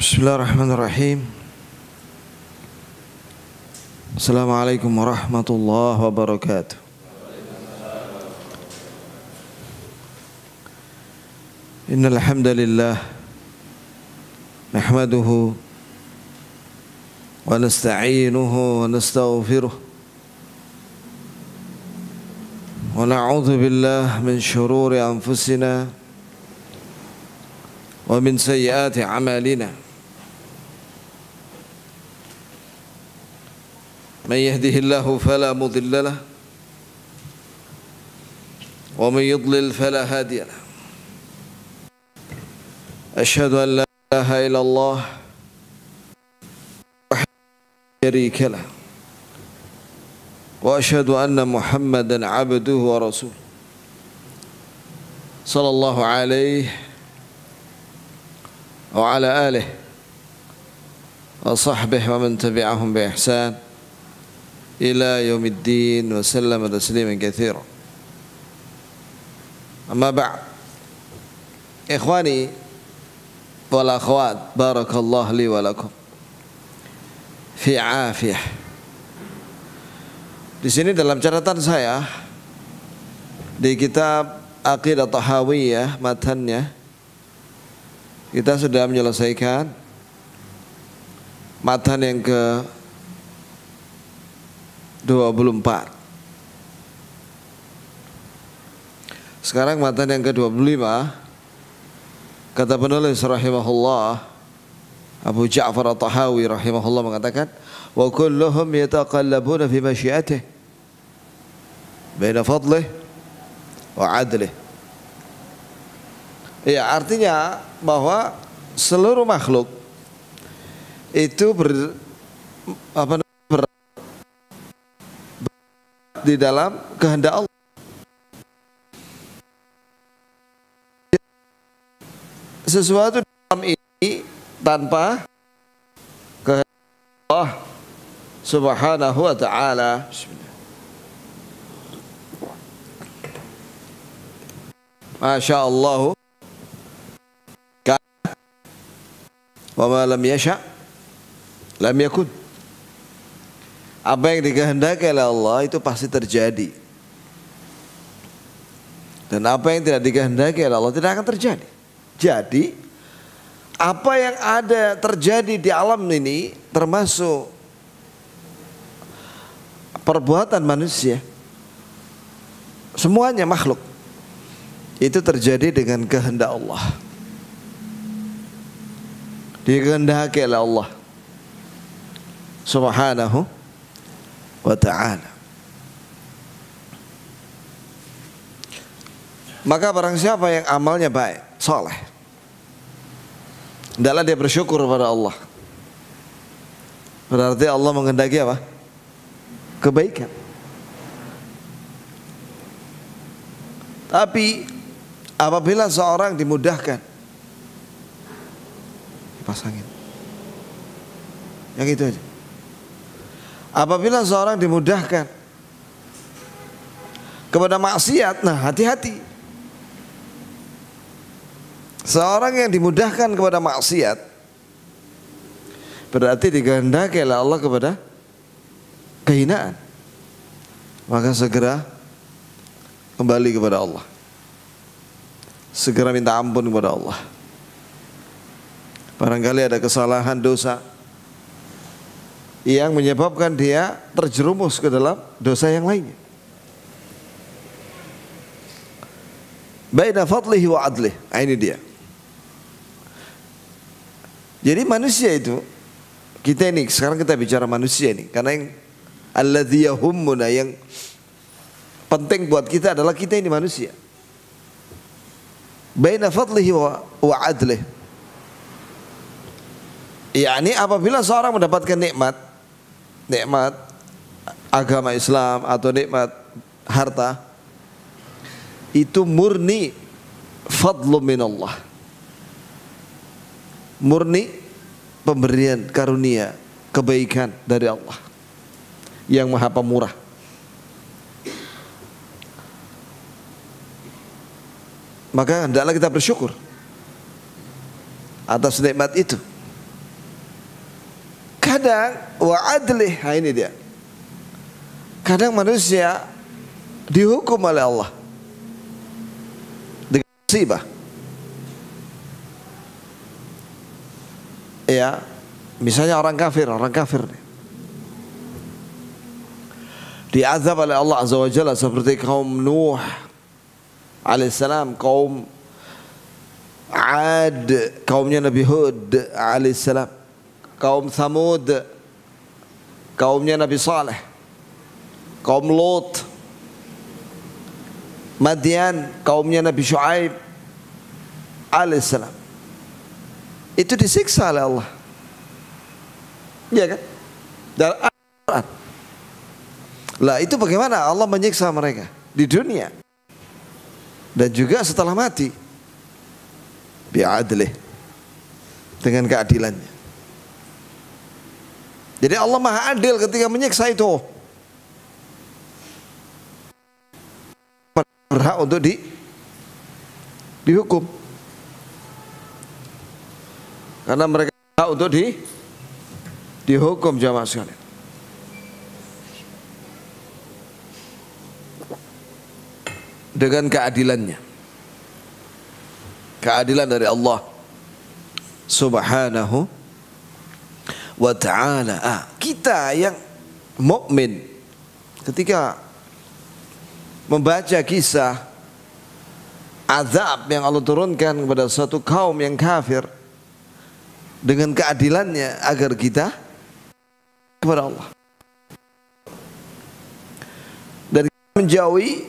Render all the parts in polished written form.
Bismillahirrahmanirrahim. Assalamualaikum warahmatullahi wabarakatuh. Innal hamdalillah nahmaduhu wa nasta'inuhu wa nastaghfiruh wa na'udzu billahi min shururi anfusina wa min sayyiati a'malina. من يهده الله فلا مضل له ومن يضلل فلا هادي له أشهد أن لا إله إلا الله وحده لا شريك له وأشهد أن محمدا عبده ورسوله صلى الله عليه وعلى آله وصحبه ومن تبعهم بإحسان إلى يوم الدين وسلم تسليما كثيرا. أما بعد إخواني والأخوات بارك الله لي ولكم في عافية. Di sini dalam catatan saya di kitab Aqidah Tahawiyah matannya kita sudah menyelesaikan matan yang ke 24. Sekarang matan yang ke-25. Kata penulis rahimahullah Abu Ja'far At-Tahawi rahimahullah mengatakan wa kulluhum yataqallabuna fi masyiatih baina fadlih wa adlih. Ya, artinya bahwa seluruh makhluk itu di dalam kehendak Allah. Sesuatu dalam ini tanpa kehendak Allah Subhanahu wa ta'ala. Masya Allah wa ma lam yasha lam yakun. Apa yang dikehendaki oleh Allah itu pasti terjadi. Dan apa yang tidak dikehendaki oleh Allah tidak akan terjadi. Jadi apa yang ada terjadi di alam ini termasuk perbuatan manusia, semuanya makhluk itu terjadi dengan kehendak Allah. Dikehendaki oleh Allah Subhanahu wa ta'ala. Maka barang siapa yang amalnya baik, soleh, hendaklah dia bersyukur kepada Allah. Berarti Allah menghendaki apa? Kebaikan. Tapi apabila seorang dimudahkan, pasangin yang itu aja. Apabila seorang dimudahkan kepada maksiat, nah hati-hati. Seorang yang dimudahkan kepada maksiat berarti dikehendaki oleh Allah kepada kehinaan. Maka segera kembali kepada Allah. Segera minta ampun kepada Allah. Barangkali ada kesalahan, dosa yang menyebabkan dia terjerumus ke dalam dosa yang lainnya. Baina fadlihi wa adlih. Nah, ini dia. Jadi manusia itu, kita ini sekarang kita bicara manusia ini, karena yang alladzi yahummuna, yang penting buat kita adalah kita ini manusia. Baina fadlihi wa adlih. Yani apabila seorang mendapatkan nikmat agama Islam atau nikmat harta, itu murni fadlu minallah, murni pemberian karunia kebaikan dari Allah yang Maha Pemurah. Maka hendaklah kita bersyukur atas nikmat itu. kadang wa adlih, nah ini dia. Kadang manusia dihukum oleh Allah dengan musibah. Ya, misalnya orang kafir nih, diazab oleh Allah Azza wa Jalla seperti kaum Nuh alaihissalam, kaum Ad, kaumnya Nabi Hud alaihissalam, kaum Thamud, kaumnya Nabi Saleh, kaum Lut, Madian, kaumnya Nabi Shu'aib alaihissalam. Itu disiksa oleh Allah. Iya kan? Dalam Al-Quran. Lah itu bagaimana Allah menyiksa mereka di dunia dan juga setelah mati, bi'adlih, dengan keadilannya. Jadi Allah Maha Adil ketika menyiksa itu. Berhak untuk dihukum. Karena mereka berhak untuk dihukum, jamaah sekalian. Dengan keadilannya. Keadilan dari Allah Subhanahu wa ta'ala. Kita yang mukmin ketika membaca kisah azab yang Allah turunkan kepada suatu kaum yang kafir, dengan keadilannya agar kita kepada Allah dan menjauhi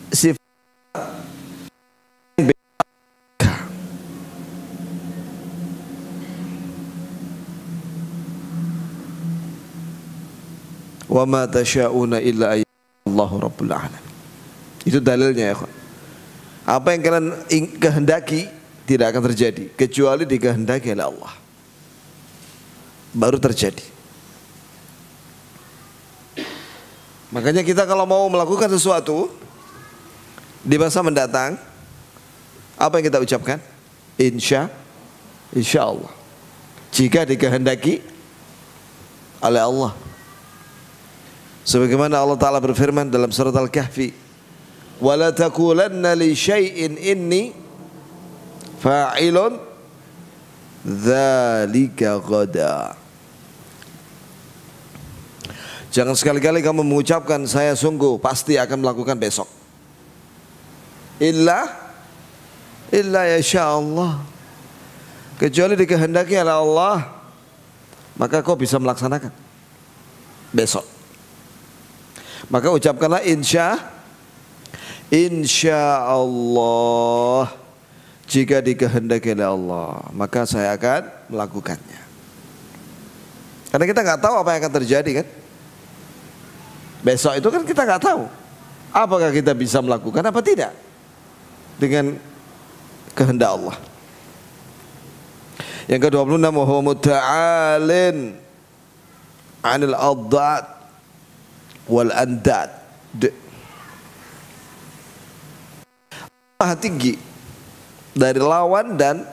sifat wa ma tasyauna illa Allahu rabbul alamin. Itu dalilnya ya. Apa yang kalian kehendaki tidak akan terjadi kecuali dikehendaki oleh Allah, baru terjadi. Makanya kita kalau mau melakukan sesuatu di masa mendatang, apa yang kita ucapkan? Insya Allah, jika dikehendaki oleh Allah. Sebagaimana Allah Ta'ala berfirman dalam surat Al-Kahfi, وَلَا تَقُولَنَّ لِشَيْءٍ إِنِّي فَاعِلٌ ذَلِكَ غَدًا. Jangan sekali-kali kamu mengucapkan saya sungguh pasti akan melakukan besok. Illa yasha Allah, kecuali dikehendaki oleh Allah, maka kau bisa melaksanakan besok. Maka ucapkanlah insya Allah, jika dikehendaki oleh Allah maka saya akan melakukannya. Karena kita nggak tahu apa yang akan terjadi kan. Besok itu kan kita nggak tahu apakah kita bisa melakukan apa tidak dengan kehendak Allah. Yang ke-26, wa huwa muta'alin 'anil adad wal andad. Maha tinggi dari lawan dan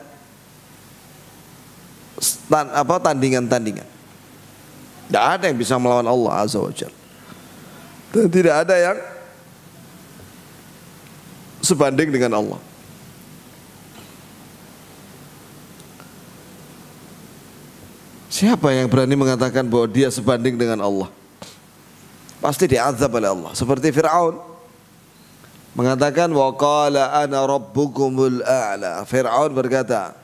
tandingan-tandingan. Tidak ada yang bisa melawan Allah Azza wa Jalla, dan tidak ada yang sebanding dengan Allah. Siapa yang berani mengatakan bahwa dia sebanding dengan Allah? Pasti diazab oleh Allah. Seperti Fir'aun mengatakan, wa qala ana rabbukumul a'la. Fir'aun berkata,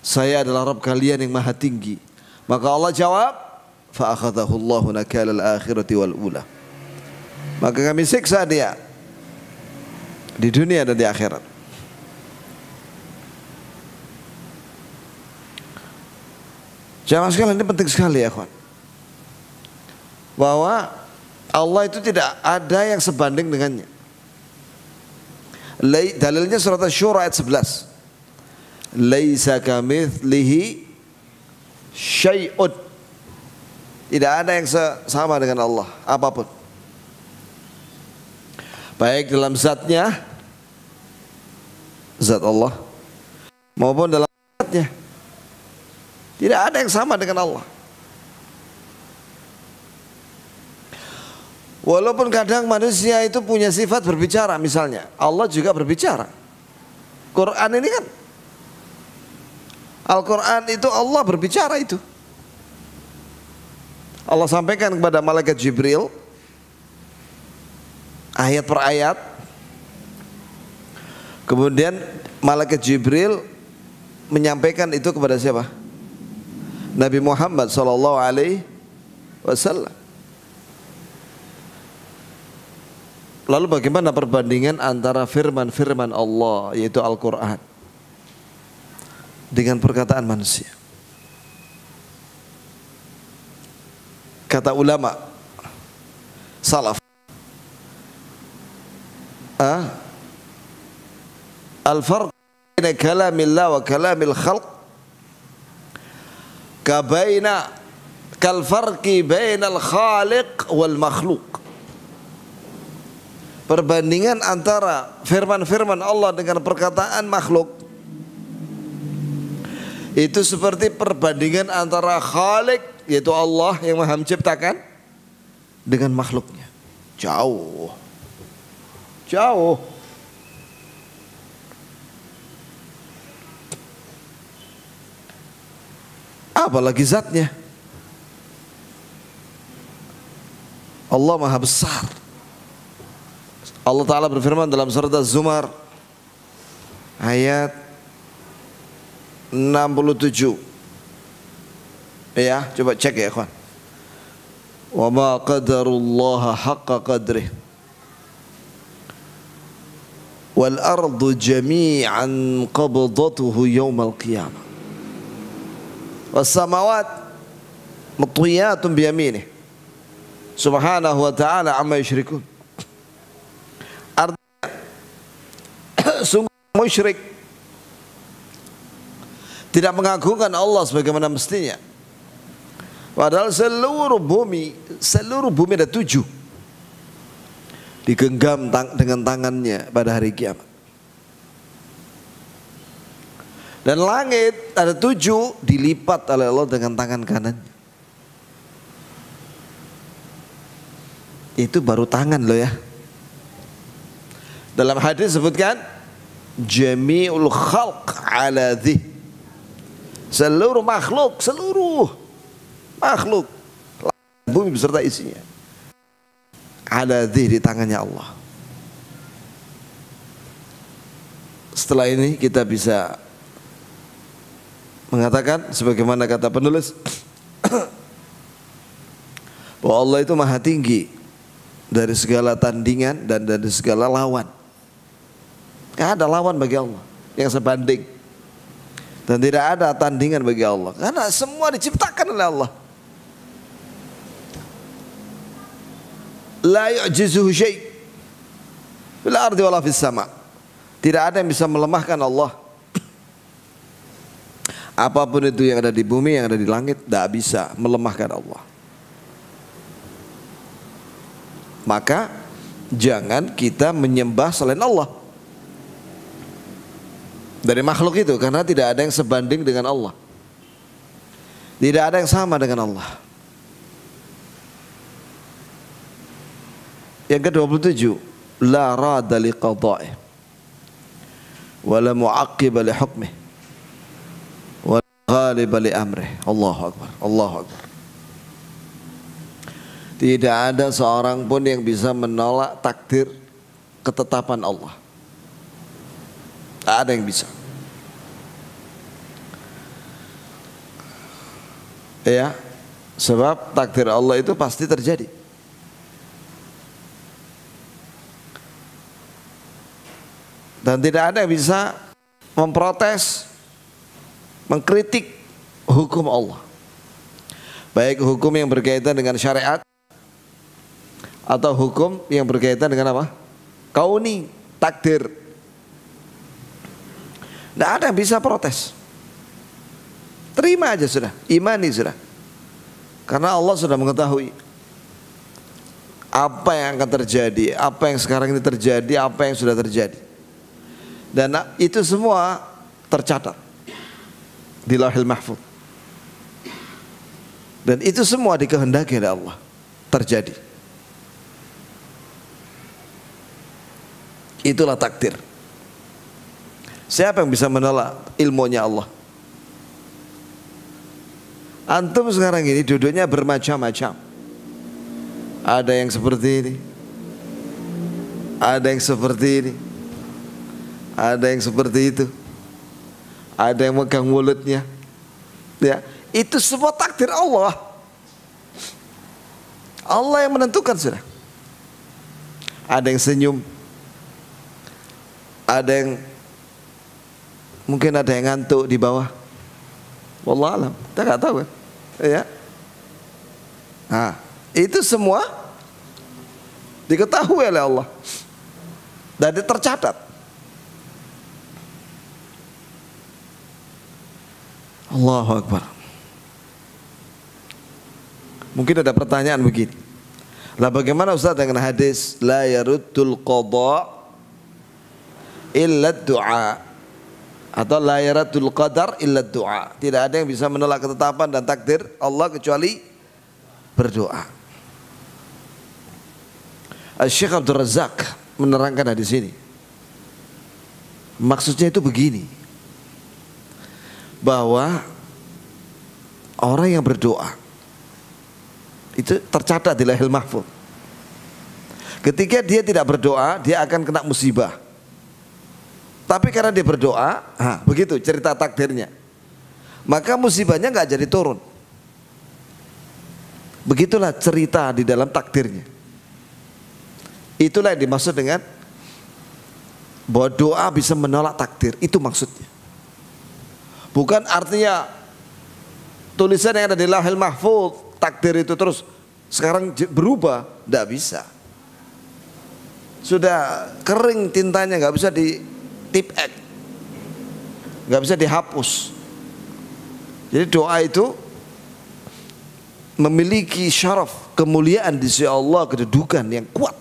saya adalah Rabb kalian yang maha tinggi. Maka Allah jawab, fa akhadhahu Allahu nakala al-akhirati wal ula. Maka kami siksa dia di dunia dan di akhirat. Jamaah sekalian, ini penting sekali ya kawan, bahwa Allah itu tidak ada yang sebanding dengannya. Dalilnya surat Asy-Syura ayat 11. Laisa kamitslihi syai'un. Tidak ada yang sama dengan Allah apapun. Baik dalam zatnya, zat Allah, maupun dalam zatnya. Tidak ada yang sama dengan Allah. Walaupun kadang manusia itu punya sifat berbicara, misalnya Allah juga berbicara. Quran ini kan, Al-Quran itu Allah berbicara itu. Allah sampaikan kepada malaikat Jibril ayat per ayat. Kemudian malaikat Jibril menyampaikan itu kepada siapa? Nabi Muhammad SAW. Lalu bagaimana perbandingan antara firman-firman Allah yaitu Al-Quran dengan perkataan manusia? Kata ulama salaf, al-farq baina kalamillah wa kalamil khalq kal farqi bainal khaliq wal makhluq. Perbandingan antara firman-firman Allah dengan perkataan makhluk itu seperti perbandingan antara Khalik yaitu Allah yang Maha Menciptakan dengan makhluknya. Jauh. Jauh. Apalagi zatnya. Allah Maha Besar. Allah Ta'ala berfirman dalam surat Az-Zumar ayat 67. Ya, coba cek ya kawan. Wa ma qadarullaha haqqa qadrih wal ardu jami'an qabdatuhu yawmal qiyamah was samawat matwiyatun biyaminih subhanahu wa ta'ala amma yusyrikun. Sungguh musyrik tidak mengagungkan Allah sebagaimana mestinya. Padahal seluruh bumi ada 7 digenggam dengan tangannya pada hari kiamat. Dan langit ada 7 dilipat oleh Allah dengan tangan kanannya. Itu baru tangan loh ya. Dalam hadis sebutkan jami'ul khalq ala dhih, seluruh makhluk bumi beserta isinya ala dhih, di tangannya Allah. Setelah ini kita bisa mengatakan sebagaimana kata penulis bahwa Allah itu maha tinggi dari segala tandingan dan dari segala lawan. Tidak ada lawan bagi Allah yang sebanding, dan tidak ada tandingan bagi Allah karena semua diciptakan oleh Allah. La yu'jizuhu syai' fil ardi wala fis sama'. Tidak ada yang bisa melemahkan Allah. Apapun itu yang ada di bumi, yang ada di langit, tidak bisa melemahkan Allah. Maka jangan kita menyembah selain Allah dari makhluk itu, karena tidak ada yang sebanding dengan Allah. Tidak ada yang sama dengan Allah. Yang ke-27, la rada li qada'ih wa la mu'aqqiba li hukmih wa la ghaliba li amrih. Allahu Akbar, Allahu Akbar. Tidak ada seorang pun yang bisa menolak takdir ketetapan Allah. Tak ada yang bisa. Ya, sebab takdir Allah itu pasti terjadi. Dan tidak ada yang bisa memprotes, mengkritik hukum Allah. Baik hukum yang berkaitan dengan syariat atau hukum yang berkaitan dengan apa? Kauni, takdir. Tidak ada yang bisa protes. Terima aja sudah, imani sudah. Karena Allah sudah mengetahui apa yang akan terjadi, apa yang sekarang ini terjadi, apa yang sudah terjadi. Dan itu semua tercatat di Lauhul Mahfuz. Dan itu semua dikehendaki oleh Allah terjadi. Itulah takdir. Siapa yang bisa menolak ilmunya Allah? Antum sekarang ini duduknya bermacam-macam. Ada yang seperti ini, ada yang seperti ini, ada yang seperti itu, ada yang megang mulutnya. Ya, itu semua takdir Allah. Allah yang menentukan sudah. Ada yang senyum, ada yang mungkin ada yang ngantuk di bawah. Wallah alam, kita nggak tahu kan? Ya. Nah, itu semua diketahui oleh Allah dan tercatat. Allahu Akbar. Mungkin ada pertanyaan begini. Lah bagaimana Ustaz dengan hadis la yaruddul qada illa du'a, atau la yaruddul qadar illa du'a? Tidak ada yang bisa menolak ketetapan dan takdir Allah kecuali berdoa. Syekh Abdul Razak menerangkan hadis ini. Maksudnya itu begini, bahwa orang yang berdoa itu tercatat di Lauhul Mahfuz. Ketika dia tidak berdoa, dia akan kena musibah. Tapi karena dia berdoa, begitu cerita takdirnya, maka musibahnya nggak jadi turun. Begitulah cerita di dalam takdirnya. Itulah yang dimaksud dengan bahwa doa bisa menolak takdir. Itu maksudnya. Bukan artinya tulisan yang ada di Lauhul Mahfuz takdir itu terus sekarang berubah, tidak bisa. Sudah kering tintanya, nggak bisa di tip X, nggak bisa dihapus. Jadi doa itu memiliki syaraf, kemuliaan di sisi Allah, kedudukan yang kuat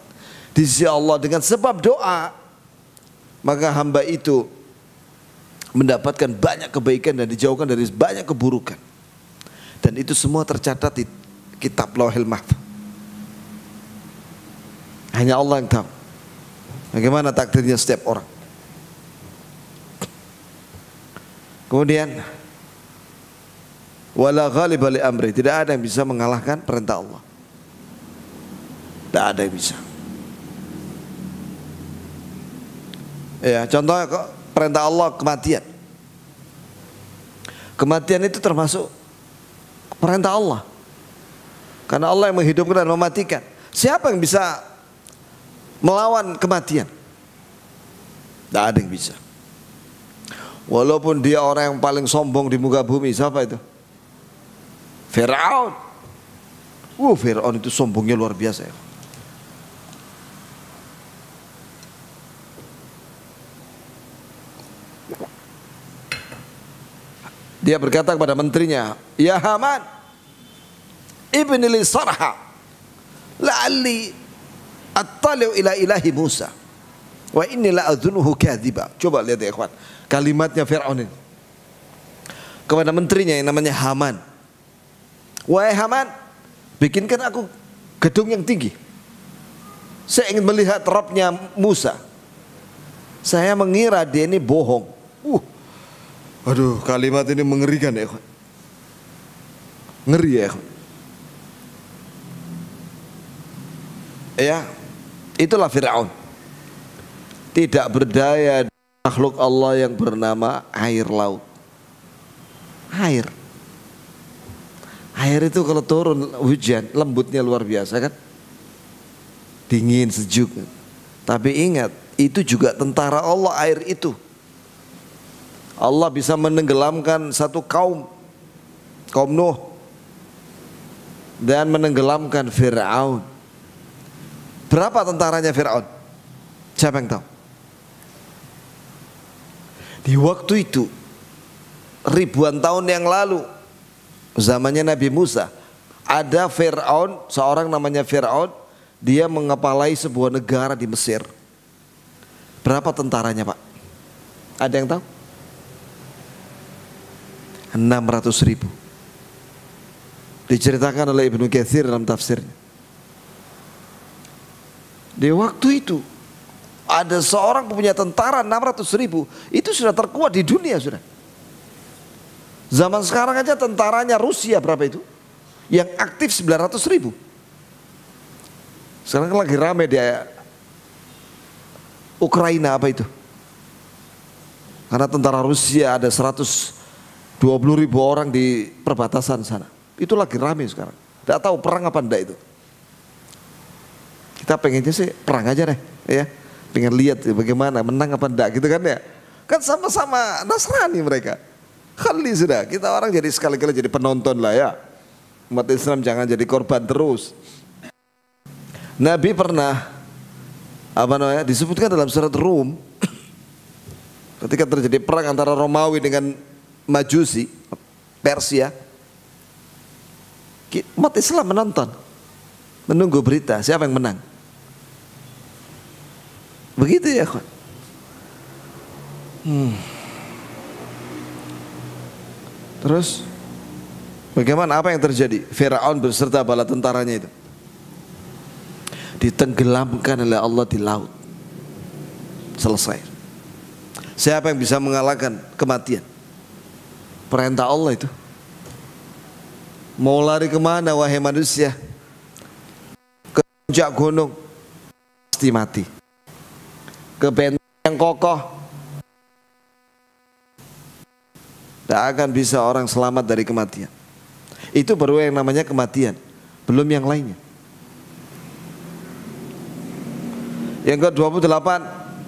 di sisi Allah. Dengan sebab doa, maka hamba itu mendapatkan banyak kebaikan dan dijauhkan dari banyak keburukan. Dan itu semua tercatat di kitab Lauhul Mahfuz. Hanya Allah yang tahu bagaimana takdirnya setiap orang. Kemudian wala ghaliba li amri, tidak ada yang bisa mengalahkan perintah Allah. Tidak ada yang bisa. Ya, contohnya perintah Allah kematian. Kematian itu termasuk perintah Allah. Karena Allah yang menghidupkan dan mematikan. Siapa yang bisa melawan kematian? Tidak ada yang bisa. Walaupun dia orang yang paling sombong di muka bumi. Siapa itu? Fir'aun. Fir'aun itu sombongnya luar biasa ya. Dia berkata kepada menterinya, ya Haman, ibni li sarha la'alli attali'u ila ilahi Musa wa inni la adzunuhu kadhiba. Coba lihat ya ikhwan, kalimatnya Fir'aun ini kepada menterinya yang namanya Haman. Wahai Haman, bikinkan aku gedung yang tinggi. Saya ingin melihat Rabbnya Musa. Saya mengira dia ini bohong. Aduh, kalimat ini mengerikan ya ikhwan. Ngeri ya ikhwan. Ya, itulah Fir'aun. Tidak berdaya makhluk Allah yang bernama air laut. Air itu kalau turun hujan, lembutnya luar biasa kan? Dingin, sejuk. Tapi ingat, itu juga tentara Allah, air itu. Allah bisa menenggelamkan satu kaum Nuh, dan menenggelamkan Fir'aun. Berapa tentaranya Fir'aun? Siapa yang tahu? Di waktu itu, ribuan tahun yang lalu, zamannya Nabi Musa, ada Fir'aun, seorang namanya Fir'aun, dia mengepalai sebuah negara di Mesir. Berapa tentaranya Pak? Ada yang tahu? 600.000. Diceritakan oleh Ibnu Katsir dalam tafsirnya. Di waktu itu Ada seorang punya tentara 600.000, itu sudah terkuat di dunia sudah. Zaman sekarang aja tentaranya Rusia berapa itu? Yang aktif 900.000. Sekarang lagi rame di Ukraina apa itu? Karena tentara Rusia ada 120.000 orang di perbatasan sana. Itu lagi rame sekarang. Tidak tahu perang apa enggak itu. Kita pengennya sih perang aja deh, ya. Pengen lihat bagaimana menang apa enggak gitu kan ya. Kan sama-sama Nasrani mereka. Kali sudah, kita orang jadi sekali-kali jadi penonton lah ya. Umat Islam jangan jadi korban terus. Nabi pernah disebutkan dalam surat Rum, ketika terjadi perang antara Romawi dengan Majusi, Persia, umat Islam menonton, menunggu berita siapa yang menang. Begitu ya kawan. Terus bagaimana, apa yang terjadi? Firaun beserta bala tentaranya itu ditenggelamkan oleh Allah di laut. Selesai. Siapa yang bisa mengalahkan kematian? Perintah Allah itu. Mau lari kemana wahai manusia? Ke puncak gunung pasti mati. Ke benteng yang kokoh tidak akan bisa orang selamat dari kematian. Itu baru yang namanya kematian, belum yang lainnya. Yang ke-28,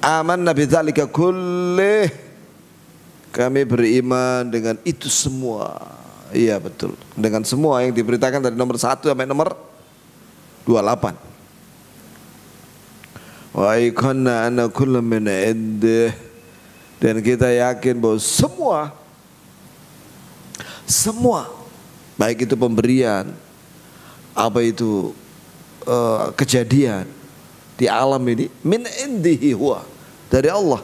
amanna bidzalika kullih, kami beriman dengan itu semua. Iya betul, dengan semua yang diberitakan dari nomor 1 sampai nomor 28. Wa iqanna anna kullu min indih, dan kita yakin bahwa semua baik itu pemberian, apa itu kejadian di alam ini, min indihi huwa, dari Allah.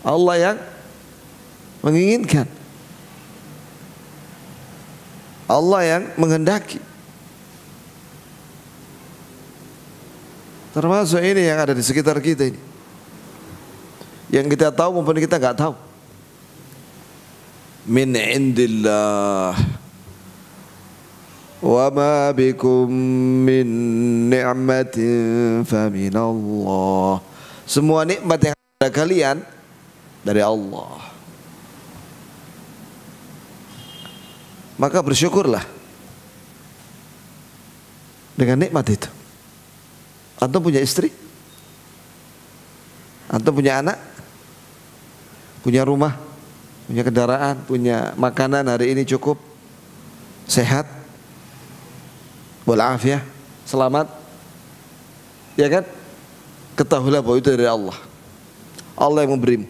Allah yang menginginkan, Allah yang menghendaki. Termasuk ini yang ada di sekitar kita ini, yang kita tahu maupun kita nggak tahu. Min indillah, wa ma bikum min ni'matin fa minallah. Semua nikmat yang ada kalian dari Allah. Maka bersyukurlah dengan nikmat itu. Antum punya istri, antum punya anak, punya rumah, punya kendaraan, punya makanan hari ini cukup, sehat, walafiat, selamat, ya kan? Ketahuilah bahwa itu dari Allah. Allah yang memberimu.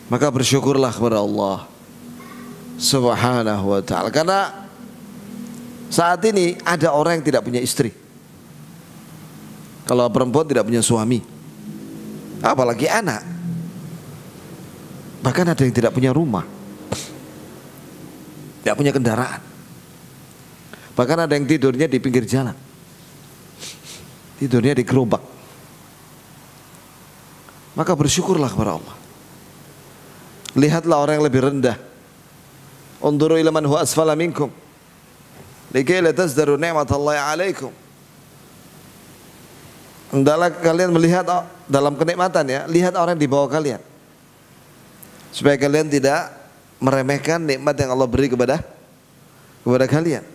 Maka bersyukurlah kepada Allah Subhanahu wa ta'ala. Karena saat ini ada orang yang tidak punya istri. Kalau perempuan tidak punya suami, apalagi anak. Bahkan ada yang tidak punya rumah, tidak punya kendaraan. Bahkan ada yang tidurnya di pinggir jalan, tidurnya di gerobak. Maka bersyukurlah kepada Allah. Lihatlah orang yang lebih rendah. Unduru ila man huwa asfala minkum likai la tazdaru ni'matallahi 'alaikum. Hendaklah kalian melihat dalam kenikmatan, ya, lihat orang di bawah kalian, supaya kalian tidak meremehkan nikmat yang Allah beri kepada kalian.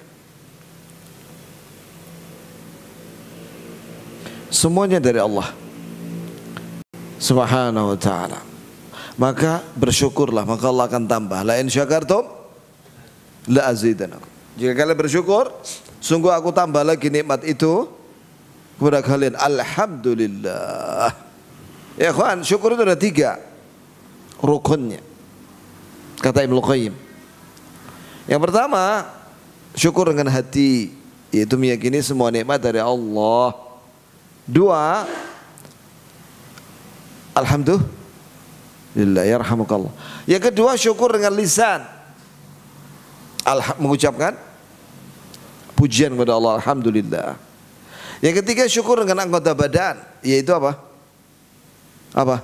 Semuanya dari Allah Subhanahu wa ta'ala. Maka bersyukurlah, maka Allah akan tambah. La in syakartum la azidanakum. Jika kalian bersyukur, sungguh aku tambah lagi nikmat itu kepada kalian. Alhamdulillah. Ya kawan, syukur itu ada 3 rukunnya, kata Ibnu Qayyim. Yang pertama, syukur dengan hati, yaitu meyakini semua nikmat dari Allah. 2, alhamdulillah, yarhamukallah. Yang kedua, syukur dengan lisan, mengucapkan pujian kepada Allah, alhamdulillah. Yang ketiga syukur dengan anggota badan, yaitu apa? Apa?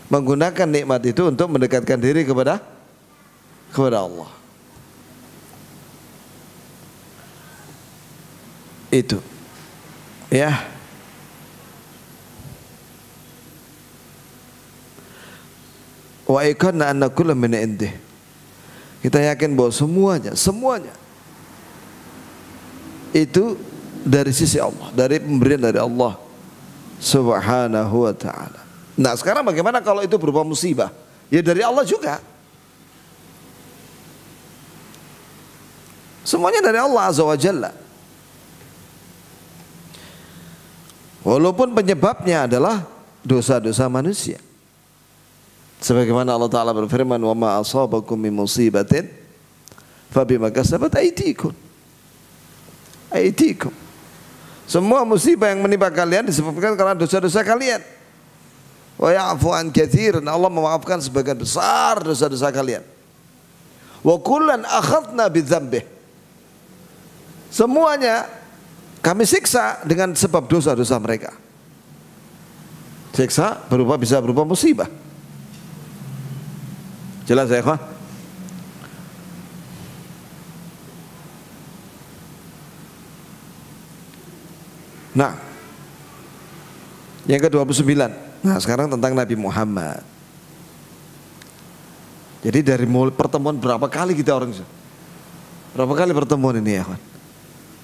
Menggunakan nikmat itu untuk mendekatkan diri kepada Allah. Itu. Ya. Wa iqanna anna kullu min indih. Kita yakin bahwa semuanya itu dari sisi Allah, dari pemberian dari Allah Subhanahu wa ta'ala. Nah sekarang bagaimana kalau itu berupa musibah? Ya dari Allah juga. Semuanya dari Allah Azza wa Jalla. Walaupun penyebabnya adalah dosa-dosa manusia. Sebagaimana Allah Ta'ala berfirman, wa ma asabakum min musibatin fabima kasabat aydikum. Semua musibah yang menimpa kalian disebabkan karena dosa-dosa kalian. Wa ya'fu an katsirin, Allah memaafkan sebagian besar dosa-dosa kalian. Wa kullan akhadna bidzambih. Semuanya kami siksa dengan sebab dosa-dosa mereka. Siksa bisa berupa musibah. Jelas ya kawan? Nah, yang ke-29. Nah, sekarang tentang Nabi Muhammad. Jadi dari pertemuan berapa kali kita orang itu? Berapa kali pertemuan ini ya kawan?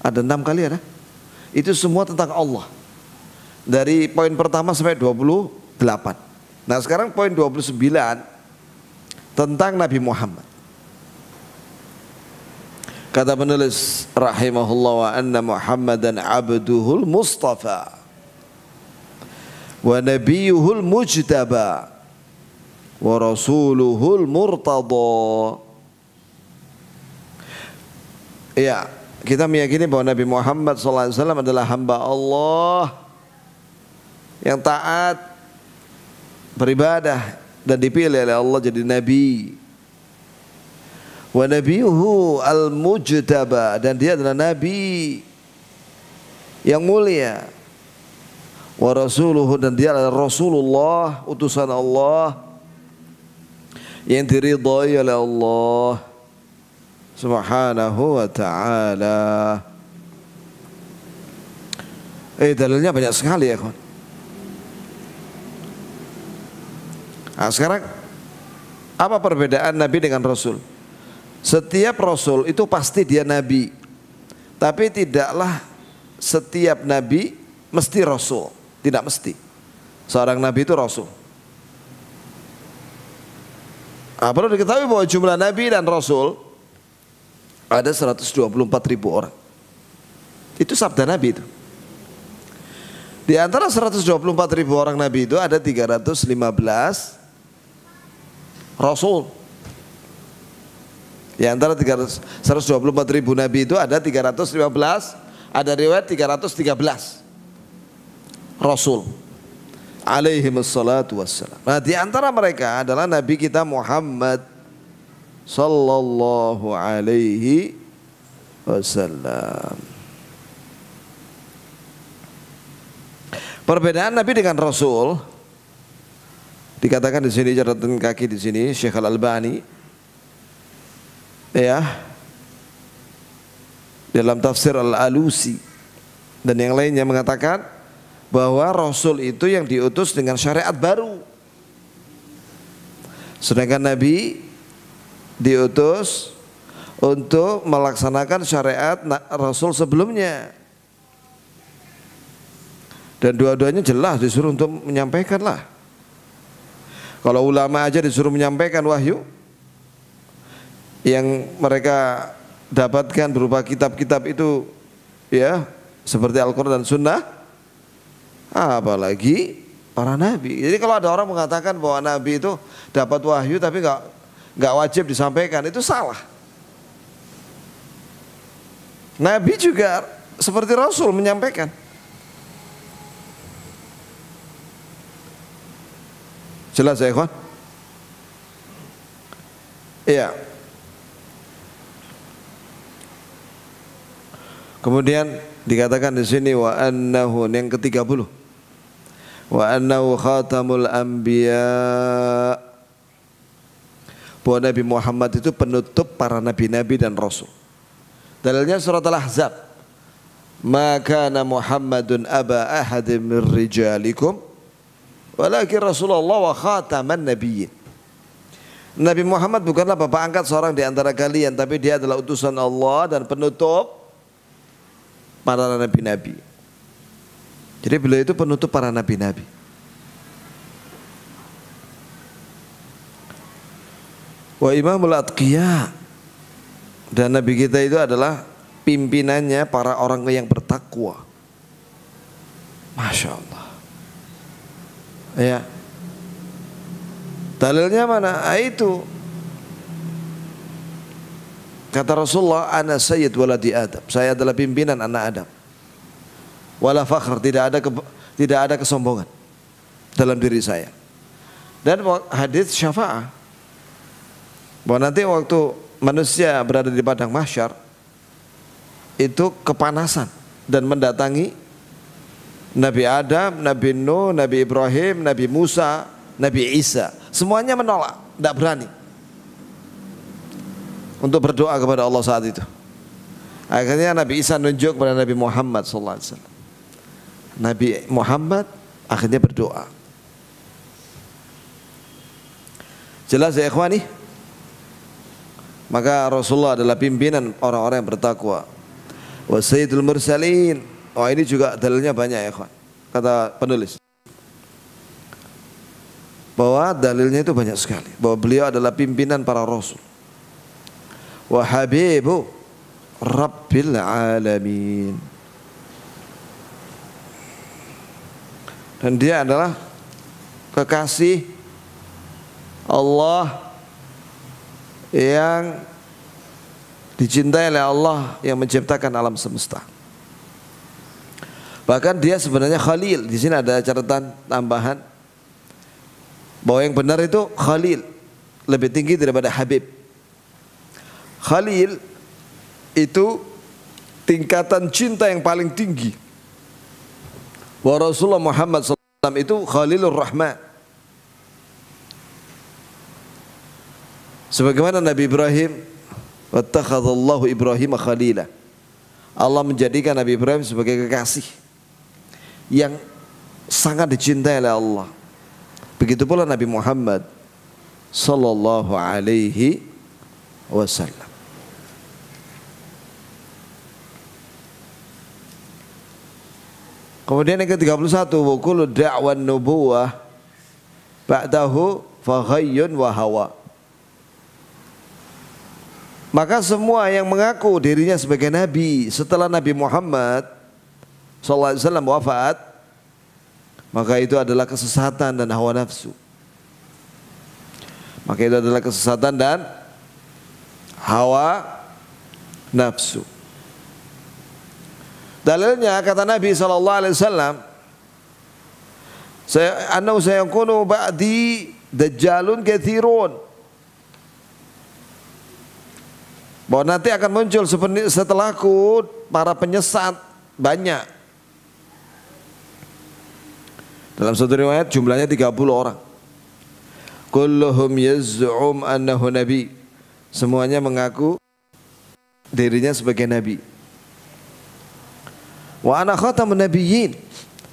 Ada 6 kali ada. Itu semua tentang Allah. Dari poin pertama sampai 28. Nah, sekarang poin 29 tentang Nabi Muhammad. Kata penulis rahimahullah, wa anna Muhammadan abduhul mustafa wa nabiyuhul mujtaba wa rasuluhul murtada. Ya, kita meyakini bahwa Nabi Muhammad SAW adalah hamba Allah yang taat, beribadah, dan dipilih oleh Allah jadi Nabi. Wa nabiyuhu al-mujtaba, dan dia adalah Nabi yang mulia. Wa rasuluhu, dan dia adalah Rasulullah, utusan Allah yang diridhai oleh Allah Subhanahu wa ta'ala. Dalilnya banyak sekali ya kawan. Nah, sekarang apa perbedaan Nabi dengan Rasul? Setiap Rasul itu pasti dia Nabi, tapi tidaklah setiap Nabi mesti Rasul. Tidak mesti seorang Nabi itu Rasul. Nah, perlu diketahui bahwa jumlah Nabi dan Rasul ada 124.000 orang. Itu sabda Nabi itu. Di antara 124.000 orang Nabi itu ada 315 Rasul. Di antara 124.000 Nabi itu ada 315, ada riwayat 313 Rasul alaihi wassalatu wassalam. Nah, di antara mereka adalah Nabi kita Muhammad sallallahu alaihi wasallam. Perbedaan Nabi dengan Rasul dikatakan di sini, catatan kaki di sini Syekh Al-Albani ya dalam tafsir Al-Alusi dan yang lainnya mengatakan bahwa Rasul itu yang diutus dengan syariat baru, sedangkan Nabi diutus untuk melaksanakan syariat Rasul sebelumnya. Dan dua-duanya jelas disuruh untuk menyampaikan lah. Kalau ulama aja disuruh menyampaikan wahyu yang mereka dapatkan berupa kitab-kitab itu ya seperti Al-Quran dan Sunnah, apalagi para nabi. Jadi kalau ada orang mengatakan bahwa nabi itu dapat wahyu tapi nggak wajib disampaikan, itu salah. Nabi juga seperti Rasul menyampaikan. Jelas ya kawan? Iya. Kemudian dikatakan di sini wa annahu, yang ke-30. Wa annahu khatamul anbiya. Bahwa Nabi Muhammad itu penutup para nabi-nabi dan rasul. Dalilnya surat Al-Ahzab. Ma kana Muhammadun aba ahadin min rijalikum walakin Rasulullah wa khataman nabiyyin. Nabi Muhammad bukanlah bapak angkat seorang di antara kalian, tapi dia adalah utusan Allah dan penutup para nabi-nabi. Jadi beliau itu penutup para nabi-nabi. Wa imamul atqiya, dan nabi kita itu adalah pimpinannya para orang yang bertakwa. Masya Allah. Ya. Dalilnya mana? Itu kata Rasulullah, ana sayyid waladi Adam. Saya adalah pimpinan anak Adam. Wala fakhr, tidak ada kesombongan dalam diri saya. Dan hadis syafaat, bahwa nanti waktu manusia berada di padang mahsyar itu kepanasan dan mendatangi Nabi Adam, Nabi Nuh, Nabi Ibrahim, Nabi Musa, Nabi Isa. Semuanya menolak, tidak berani untuk berdoa kepada Allah saat itu. Akhirnya Nabi Isa nunjuk kepada Nabi Muhammad SAW. Nabi Muhammad akhirnya berdoa. Jelas ya ikhwani? Maka Rasulullah adalah pimpinan orang-orang yang bertakwa. Wa sayyidul mursalin. Oh, ini juga dalilnya banyak ya ikhwan. Kata penulis, bahwa dalilnya itu banyak sekali, bahwa beliau adalah pimpinan para rasul. Wa habibu rabbil alamin. Dan dia adalah kekasih Allah yang dicintai oleh Allah yang menciptakan alam semesta. Bahkan dia sebenarnya Khalil. Di sini ada catatan tambahan bahwa yang benar itu Khalil, lebih tinggi daripada Habib. Khalil itu tingkatan cinta yang paling tinggi. Wa Rasulullah Muhammad SAW itu Khalilur Rahman. Sebagaimana Nabi Ibrahim, wattakhadallahu Ibrahim khalila. Allah menjadikan Nabi Ibrahim sebagai kekasih yang sangat dicintai oleh Allah. Begitu pula Nabi Muhammad sallallahu alaihi wasallam. Kemudian yang ke-31, wa kullu da'wan nubuwah ba'dahu faghayyun wa hawa. Maka semua yang mengaku dirinya sebagai nabi setelah Nabi Muhammad sallallahu alaihi wasallam wafat, maka itu adalah kesesatan dan hawa nafsu. Maka itu adalah kesesatan dan hawa nafsu. Dalilnya kata Nabi sallallahu alaihi wasallam, "Annahu sayakunu ba'di dajjalun katsirun." Bahwa nanti akan muncul setelahku para penyesat banyak. Dalam satu riwayat jumlahnya 30 orang. Kulluhum yaz'um annahu nabi. Semuanya mengaku dirinya sebagai nabi. Wa ana khatamun nabiyyin.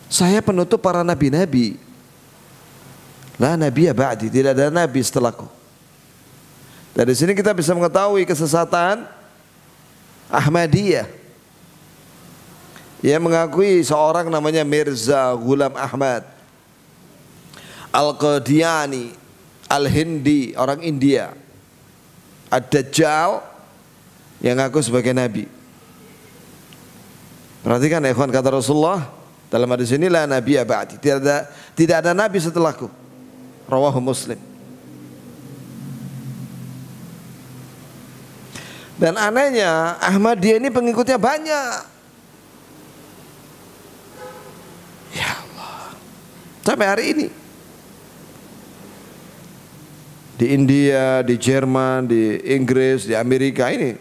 Saya penutup para nabi-nabi. La nabiyya ba'di, tidak ada nabi setelahku. Dari sini kita bisa mengetahui kesesatan Ahmadiyah yang mengakui seorang namanya Mirza Ghulam Ahmad Al-Qadiani Al-Hindi, orang India, Ad-Dajjal, yang ngaku sebagai nabi. Perhatikan ya ikhwan, kata Rasulullah dalam hadis ini, la nabiyya ba'di, tidak ada nabi setelahku. Rawahu Muslim. Dan anehnya Ahmadiyah ini pengikutnya banyak. Ya Allah. Sampai hari ini di India, di Jerman, di Inggris, di Amerika ini.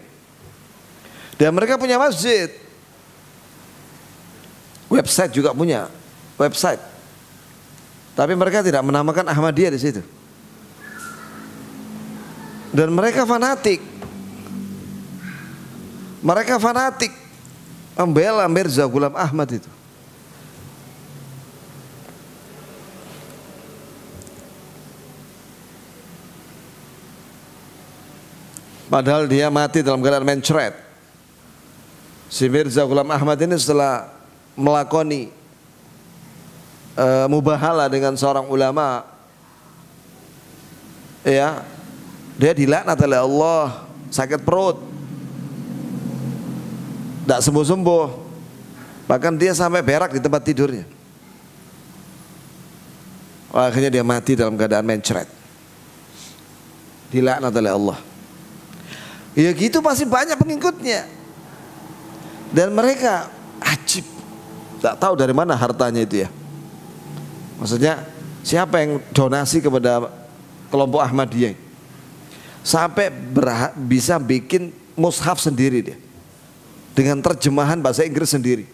Dan mereka punya masjid Website juga punya website. Tapi mereka tidak menamakan Ahmadiyah di situ. Dan mereka fanatik. Mereka fanatik membela Mirza Ghulam Ahmad itu. Padahal dia mati dalam keadaan mencret. Si Mirza Ghulam Ahmad ini setelah melakoni mubahala dengan seorang ulama, ya, dia dilaknat oleh Allah, sakit perut, tidak sembuh-sembuh, bahkan dia sampai berak di tempat tidurnya. Akhirnya dia mati dalam keadaan mencret, dilaknat oleh Allah. Ya gitu masih banyak pengikutnya. Dan mereka ajib, tak tahu dari mana hartanya itu ya. Maksudnya siapa yang donasi kepada kelompok Ahmadiyah sampai bisa bikin mushaf sendiri dia, dengan terjemahan bahasa Inggris sendiri.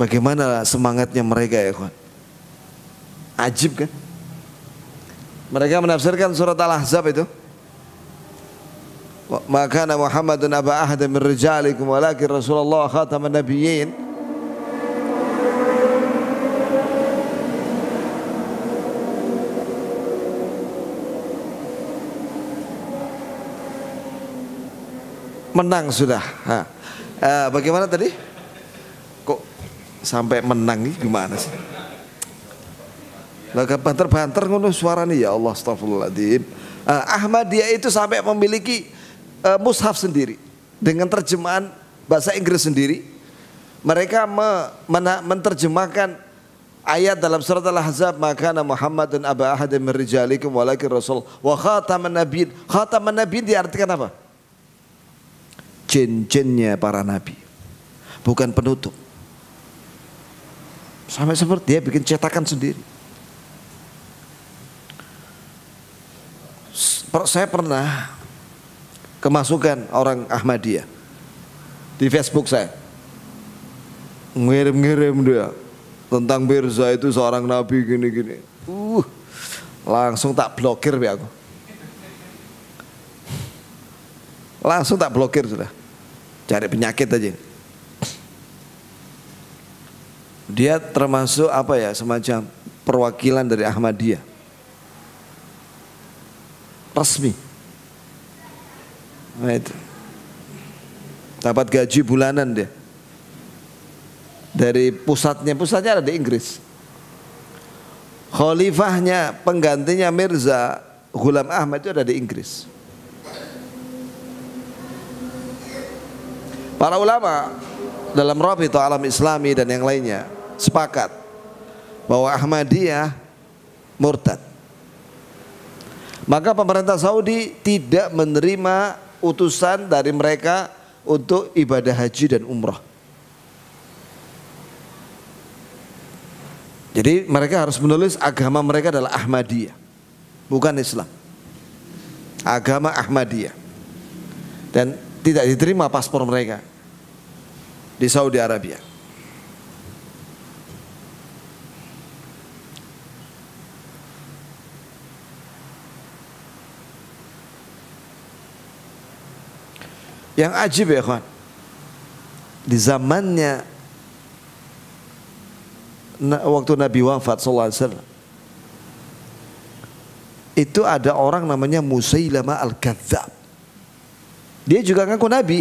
Bagaimana semangatnya mereka ya kawan. Ajib kan. Mereka menafsirkan surat Al-Ahzab itu, maka Muhammadun aba ahad min rijalikum walakin Rasulullah khataman nabiyyin. Menang sudah. Bagaimana tadi? Kok sampai menang nih gimana sih? Lah banter-banter ngono suaranya, ya Allah, astagfirullahaladzim. Ahmadiyah itu sampai memiliki mushaf sendiri dengan terjemahan bahasa Inggris sendiri. Mereka menerjemahkan ayat dalam surat Al-Ahzab, maka Muhammadun aba ahadin min rijalikum walakin rasul wa khataman nabiyyin. Khataman nabiyyin diartikan apa? Cincin-cinnya para nabi, bukan penutup. Sampai seperti dia bikin cetakan sendiri. Saya pernah kemasukan orang Ahmadiyah di Facebook saya, ngirim dia tentang Mirza itu seorang nabi gini-gini. Langsung tak blokir ya aku. Langsung tak blokir sudah. Cari penyakit aja. Dia termasuk apa ya, semacam perwakilan dari Ahmadiyah resmi. Nah itu, dapat gaji bulanan dia dari pusatnya ada di Inggris. Khalifahnya, penggantinya Mirza Ghulam Ahmad itu ada di Inggris. Para ulama dalam Rabithah Alam Islami dan yang lainnya sepakat bahwa Ahmadiyah murtad. Maka pemerintah Saudi tidak menerima utusan dari mereka untuk ibadah haji dan umrah. Jadi mereka harus menulis agama mereka adalah Ahmadiyah, bukan Islam. Agama Ahmadiyah. Dan tidak diterima paspor mereka di Saudi Arabia. Yang ajib ya kawan, di zamannya waktu Nabi wafat sallallahu alaihi wasallam, itu ada orang namanya Musailamah Al-Kadzab. Dia juga ngaku Nabi.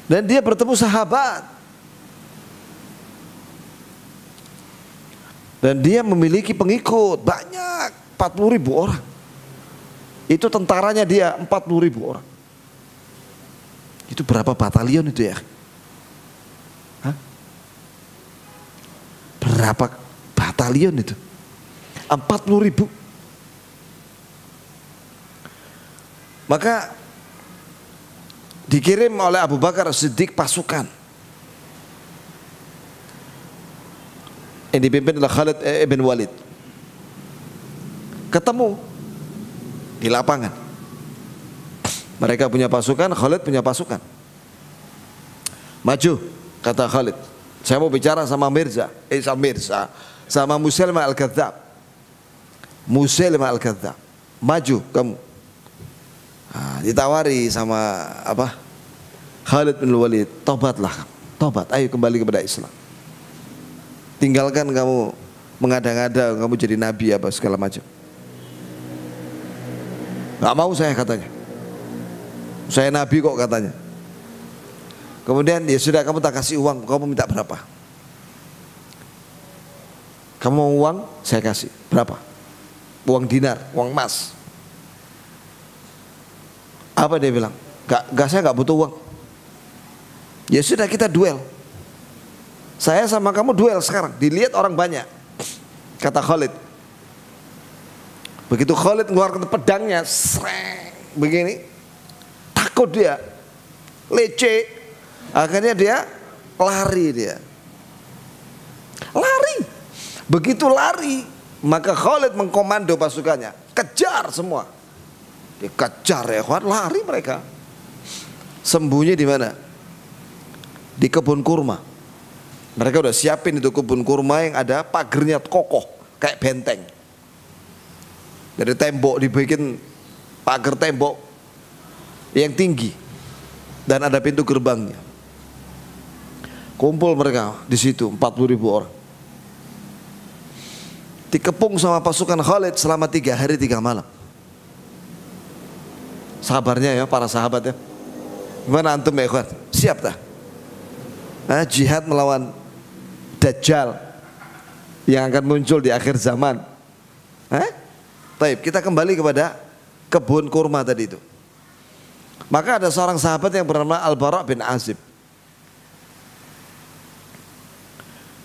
Dan dia bertemu sahabat. Dan dia memiliki pengikut banyak, 40.000 orang. Itu tentaranya dia 40.000 orang. Itu berapa batalion itu ya? Hah? Berapa batalion itu? 40.000. Maka dikirim oleh Abu Bakar As-Siddiq pasukan yang dipimpin oleh Khalid ibn Walid. Ketemu di lapangan. Mereka punya pasukan, Khalid punya pasukan. Maju, kata Khalid. Saya mau bicara sama sama Musailimah Al-Kadzdzab. Musailimah Al-Kadzdzab. Maju kamu. Nah, ditawari sama apa? Khalid bin Walid, tobatlah, tobat, ayo kembali kepada Islam. Tinggalkan kamu mengada-ngada kamu jadi nabi apa segala macam. Gak mau saya katanya. Saya nabi kok katanya. Kemudian ya sudah, kamu tak kasih uang, kamu minta berapa? Kamu mau uang, saya kasih. Berapa? Uang dinar, uang emas. Apa dia bilang? Gak, saya gak butuh uang. Ya sudah, kita duel. Saya sama kamu duel sekarang. Dilihat orang banyak. Kata Khalid. Begitu Khalid mengeluarkan pedangnya, sreng, begini, takut dia, leceh. Akhirnya dia lari lari. Begitu lari, maka Khalid mengkomando pasukannya, kejar semua. Dikejar ya, lari mereka. Sembunyi di mana? Di kebun kurma. Mereka udah siapin itu kebun kurma yang ada pagernya kokoh kayak benteng. Dari tembok dibikin pagar tembok yang tinggi dan ada pintu gerbangnya. Kumpul mereka di situ 40.000 orang. Dikepung sama pasukan Khalid selama 3 hari 3 malam. Sabarnya ya para sahabat ya. Gimana antum ya ikhwan? Siap tak? Nah, jihad melawan Dajjal yang akan muncul di akhir zaman. Baik, kita kembali kepada kebun kurma tadi itu. Maka ada seorang sahabat yang bernama Al-Bara bin Azib.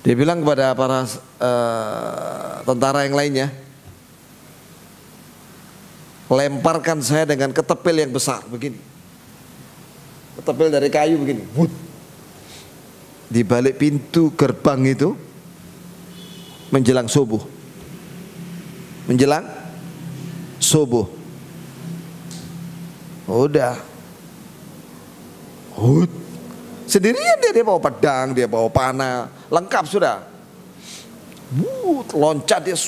Dia bilang kepada para tentara yang lainnya, lemparkan saya dengan ketepil yang besar begini. Ketepil dari kayu begini. Di balik pintu gerbang itu menjelang subuh. Menjelang subuh. Udah. Sendirian dia bawa pedang, dia bawa panah, lengkap sudah. Loncat dia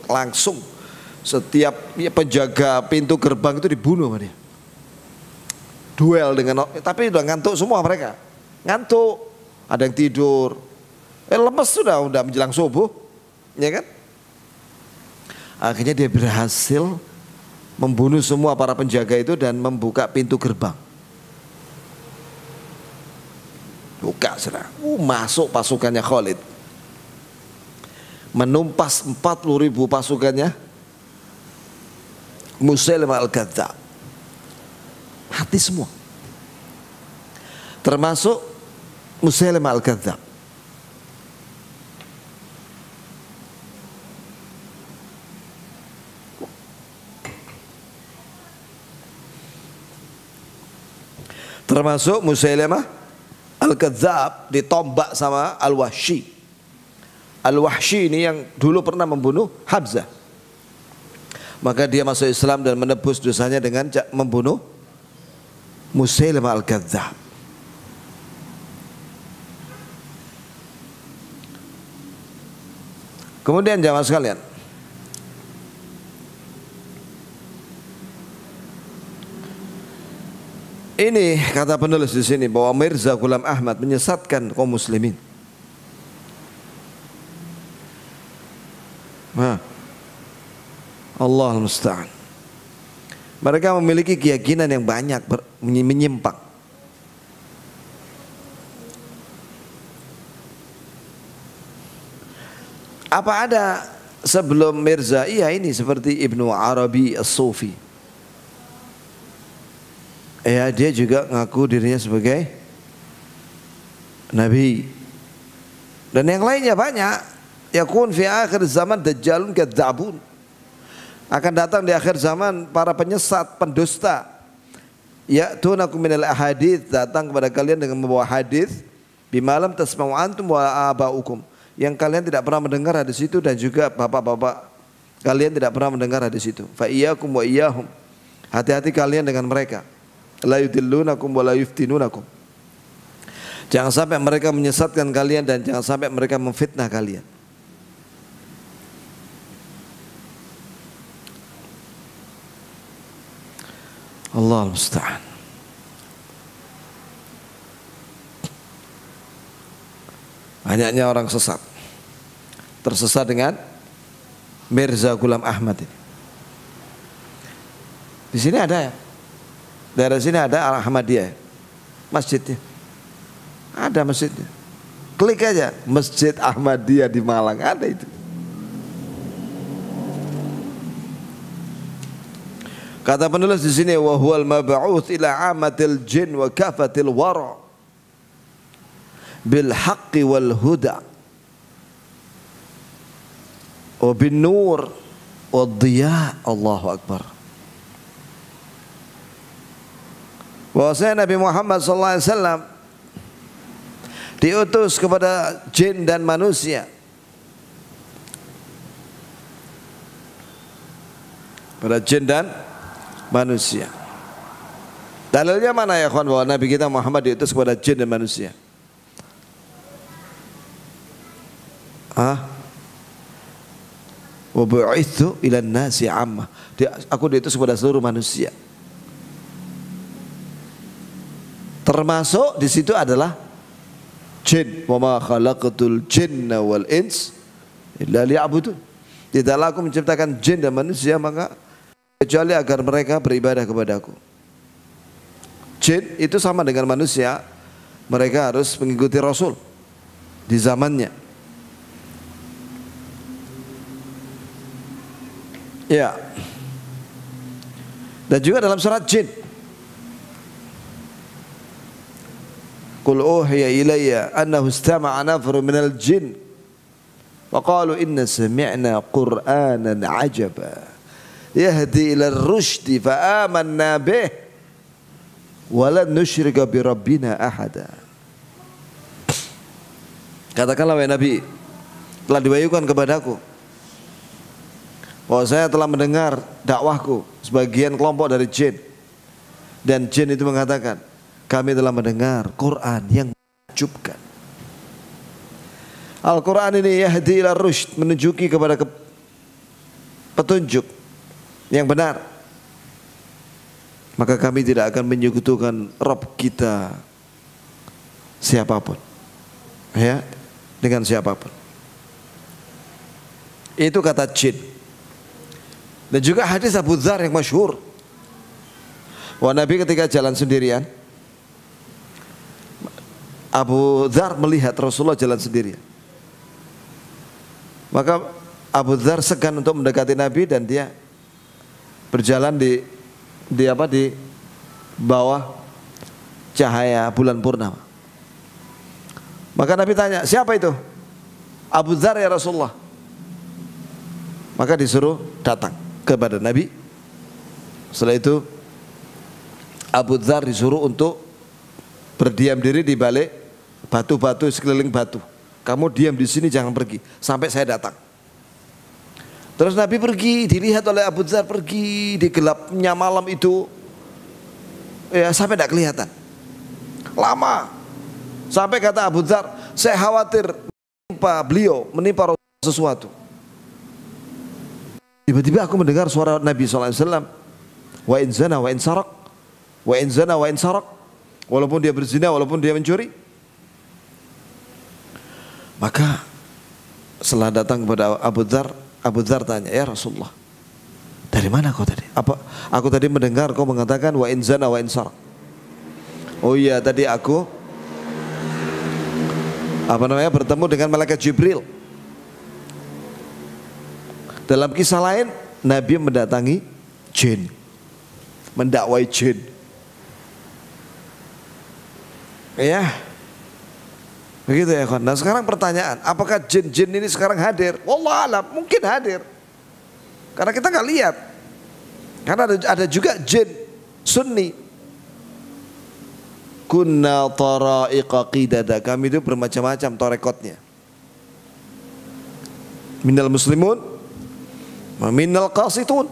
langsung. Setiap penjaga pintu gerbang itu dibunuh sama dia. Duel dengan, tapi udah ngantuk semua mereka. Ngantuk, ada yang tidur. Lemes sudah menjelang subuh, ya kan? Akhirnya dia berhasil membunuh semua para penjaga itu dan membuka pintu gerbang. Buka sudah, masuk pasukannya Khalid, menumpas 40.000 pasukannya Musailimah Al-Kadzdzab. Mati semua, termasuk Musailimah Al-Kadzdzab. Termasuk Musailimah Al-Kadzdzab ditombak sama Al-Wahsy. Al-Wahsy ini yang dulu pernah membunuh Hamzah. Maka dia masuk Islam dan menebus dosanya dengan membunuh Musailimah Al-Kadzdzab. Kemudian jamaah sekalian, ini kata penulis di sini bahwa Mirza Ghulam Ahmad menyesatkan kaum muslimin. Allah al-musta'an. Mereka memiliki keyakinan yang banyak menyimpang. Apa ada sebelum Mirza? Iya, ini seperti Ibnu Arabi As-Sufi. Ya, dia juga ngaku dirinya sebagai nabi. Dan yang lainnya banyak. Yakun fi akhir zaman dajjalun kadzabun. Akan datang di akhir zaman para penyesat, pendusta. Ya'tunakum minal ahadits, datang kepada kalian dengan membawa hadis bimalam tasma'u antum wa aba'ukum, yang kalian tidak pernah mendengar hadis itu dan juga bapak-bapak kalian tidak pernah mendengar hadis itu. Fa iyyakum wa iyyahum, hati-hati kalian dengan mereka. La yudillunakum wa la yuftinunakum, Jangan sampai mereka menyesatkan kalian dan jangan sampai mereka memfitnah kalian. Allah musta'an. Banyaknya orang sesat. Tersesat dengan Mirza Ghulam Ahmad ini. Di sini ada ya. Daerah sini ada Al-Ahmadiyah. Masjidnya. Ada masjidnya. Klik aja Masjid Ahmadiyah di Malang, ada itu. Kata penulis di sini, wa huwal mab'uts ila amatil jin wa kafatil wara bil haqqi wal huda wa bin nur wad diya. Allahu akbar. Bahwasanya Nabi Muhammad sallallahu alaihi wasallam diutus kepada jin dan manusia. Pada jin dan manusia. Dalilnya mana ya kawan, bahwa Nabi kita Muhammad diutus kepada jin dan manusia? Wa bu'itsu ilan nasi 'ammah. Aku diutus kepada seluruh manusia. Termasuk di situ adalah jin. Wa ma khalaqatul jinna wal ins illa liya'budun. Tidaklah aku menciptakan jin dan manusia maka kecuali agar mereka beribadah kepadaku. Jin itu sama dengan manusia, mereka harus mengikuti Rasul di zamannya. Ya. Dan juga dalam surat jin, Qul uhiya ilayya annahu istama'a nafarun minal jin wa qalu inna sami'na qur'anan 'ajaba yahdi ila ar-rusydi fa amanna bih wa lan nusyrika bi rabbina ahada. Katakanlah wahai Nabi, telah diwahyukan kepadaku bahwa saya telah mendengar dakwahku sebagian kelompok dari jin, dan jin itu mengatakan kami telah mendengar Quran yang menakjubkan. Al-Quran ini yahdi ila rusyd, menunjuki kepada petunjuk yang benar. Maka kami tidak akan menyekutukan Rabb kita siapapun, ya, dengan siapapun. Itu kata jin. Dan juga hadis Abu Dzar yang masyhur, bahwa Nabi ketika jalan sendirian, Abu Dzar melihat Rasulullah jalan sendirian. Maka Abu Dzar segan untuk mendekati Nabi dan dia berjalan di bawah cahaya bulan purnama. Maka Nabi tanya, siapa itu? Abu Dzar ya Rasulullah. Maka disuruh datang kepada Nabi. Setelah itu Abu Dzar disuruh untuk berdiam diri di balik batu-batu, sekeliling batu. Kamu diam di sini, jangan pergi sampai saya datang. Terus Nabi pergi, dilihat oleh Abu Dzar, pergi di gelapnya malam itu, ya, sampai tidak kelihatan. Lama. Sampai kata Abu Dzar, saya khawatir menimpa sesuatu. Tiba-tiba aku mendengar suara Nabi SAW, wa in zana wa in sarak, wa in zana wa in sarak. Walaupun dia berzina, walaupun dia mencuri. Maka setelah datang kepada Abu Dzar tanya, ya Rasulullah, dari mana kau tadi? Aku tadi mendengar kau mengatakan wa in zana wa in sarak. Oh iya, tadi aku bertemu dengan malaikat Jibril. Dalam kisah lain, Nabi mendatangi jin, mendakwai jin. Ya, begitu ya kawan. Nah sekarang pertanyaan, apakah jin-jin ini sekarang hadir? Wallah alam, mungkin hadir, karena kita nggak lihat. Karena ada juga jin Sunni. Kunna tara'iqa qidada, kami itu bermacam-macam torekotnya. Minal muslimun, minal qasitun.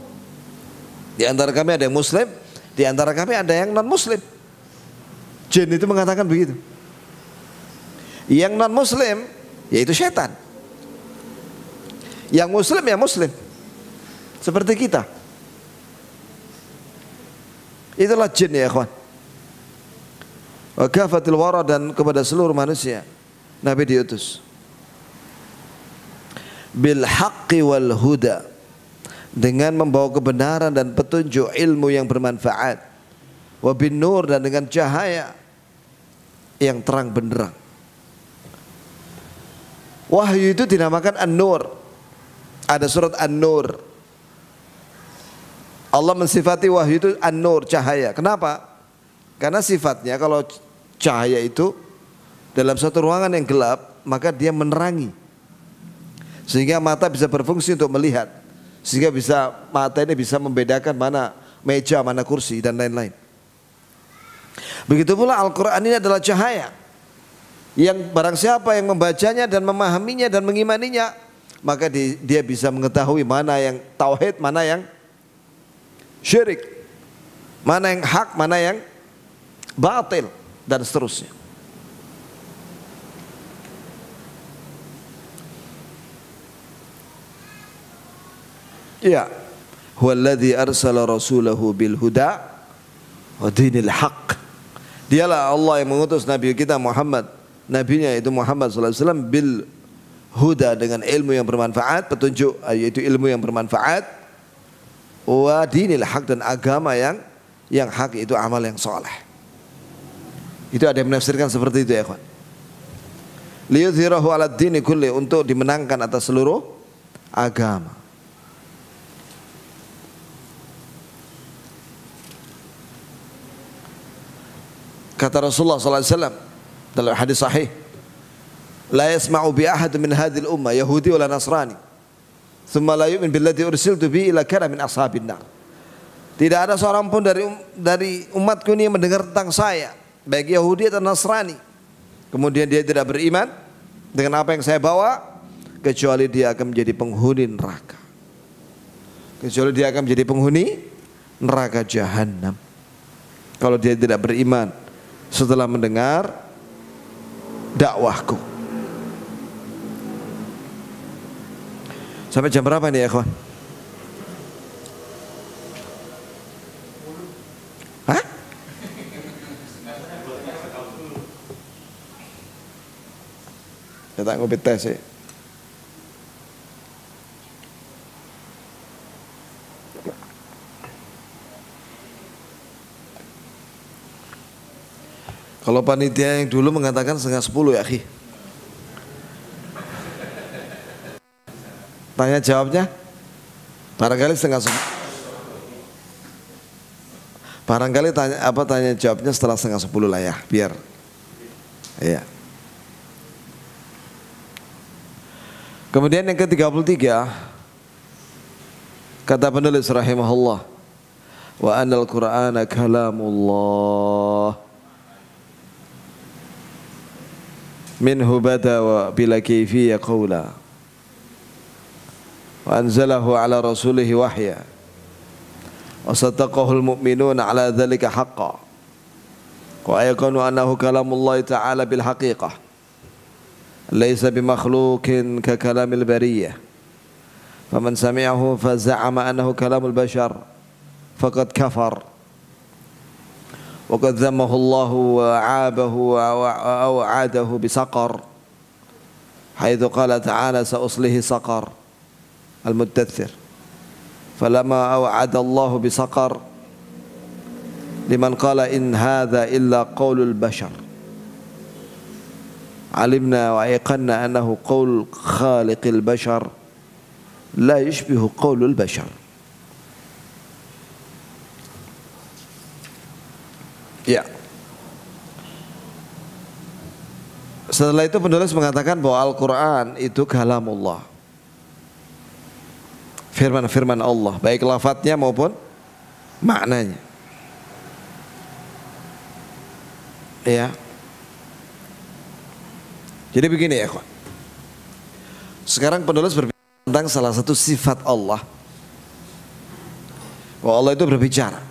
Di antara kami ada yang muslim, di antara kami ada yang non muslim. Jin itu mengatakan begitu. Yang non muslim yaitu setan. Yang muslim ya muslim. Seperti kita. Itulah jin ya ikhwan. Wa kafatil wara, dan kepada seluruh manusia Nabi diutus bil haqqi wal huda, dengan membawa kebenaran dan petunjuk ilmu yang bermanfaat, wa bin nur, dan dengan cahaya yang terang benderang. Wahyu itu dinamakan An-Nur. Ada surat An-Nur. Allah mensifati wahyu itu An-Nur, cahaya. Kenapa? Karena sifatnya kalau cahaya itu dalam satu ruangan yang gelap, maka dia menerangi, sehingga mata bisa berfungsi untuk melihat, sehingga mata ini bisa membedakan mana meja, mana kursi, dan lain-lain. Begitu pula Al-Quran ini adalah cahaya yang barang siapa yang membacanya dan memahaminya dan mengimaninya, maka dia bisa mengetahui mana yang tauhid, mana yang syirik, mana yang hak, mana yang batil, dan seterusnya. Ya, huwallazi arsala rasulahu bil huda wa dinil haq. Dialah Allah yang mengutus Nabi kita Muhammad, nabinya itu Muhammad sallallahu alaihi wasallam, bil huda, dengan ilmu yang bermanfaat, petunjuk yaitu ilmu yang bermanfaat, wa dinil haq, dan agama yang hak, itu amal yang soleh. Itu ada yang menafsirkan seperti itu ya ikhwan. Liyudhirahu ala dini kulli, untuk dimenangkan atas seluruh agama. Kata Rasulullah sallallahu alaihi wasallam dalam hadis sahih, la yasma'u bi ahad min hadhil ummah yahudi wala nasrani thumma la yu'min billadhi ursiltu bi ila kana min ashabin nar. Tidak ada seorang pun dari umatku ini yang mendengar tentang saya, baik Yahudi atau Nasrani, kemudian dia tidak beriman dengan apa yang saya bawa, kecuali dia akan menjadi penghuni neraka. Kecuali dia akan menjadi penghuni neraka jahanam, kalau dia tidak beriman setelah mendengar dakwahku. Sampai jam berapa nih ya kawan? Hah? Ya tak ngopi tes sih. Kalau panitia yang dulu mengatakan 9:30 ya akhi. Tanya jawabnya barangkali 9:30. Barangkali tanya jawabnya setelah 9:30 lah ya, biar ya. Kemudian yang ke-33, kata penulis rahimahullah, wa anal Qur'ana kalamullah minhu bada wa bila kayfiyya qawla wa anzalahu ala rasulihi wahya wa sadaqahu al-mu'minuna ala dhalika haqqan wa ayaqanu annahu kalamullah ta'ala bil haqiqah laysa bimakhluqin ka kalamil bariyah faman sami'ahu faza'ama annahu kalamul bashar faqad kafar وقد ذمه الله وعابه وأوعده بسقر حيث قال تعالى سأصله سقر المدثر فلما أوعد الله بسقر لمن قال إن هذا إلا قول البشر علمنا وأيقنا أنه قول خالق البشر لا يشبه قول البشر. Ya. Setelah itu penulis mengatakan bahwa Al-Quran itu kalamullah, firman-firman Allah, baik lafadznya maupun maknanya. Ya. Jadi begini ya kawan. Sekarang penulis berbicara tentang salah satu sifat Allah, bahwa Allah itu berbicara.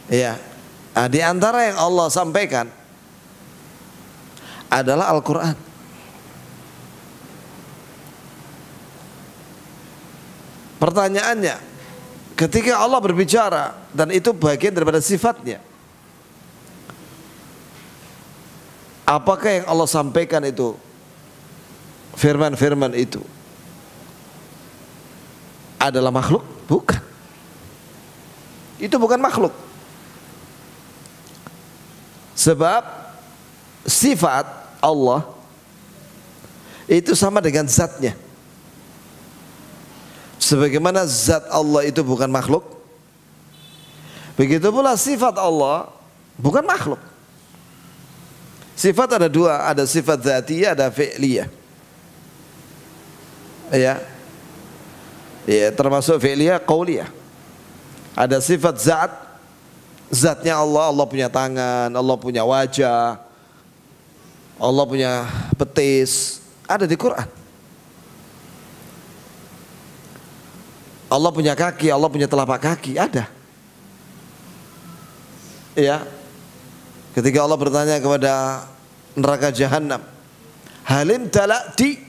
Ya, Nah, di antara yang Allah sampaikan adalah Al-Quran. Pertanyaannya, ketika Allah berbicara dan itu bagian daripada sifatnya, apakah yang Allah sampaikan itu, firman-firman itu adalah makhluk? Bukan. Itu bukan makhluk. Sebab sifat Allah itu sama dengan zatnya. Sebagaimana zat Allah itu bukan makhluk, begitu pula sifat Allah bukan makhluk. Sifat ada dua, ada sifat dzatiyah, ada fi'liyah. Ya, termasuk fi'liyah, qauliyah. Ada sifat zat, zatnya Allah, Allah punya tangan, Allah punya wajah, Allah punya betis, ada di Quran. Allah punya kaki, Allah punya telapak kaki, ada. Ya. Ketika Allah bertanya kepada neraka jahanam, halim talati,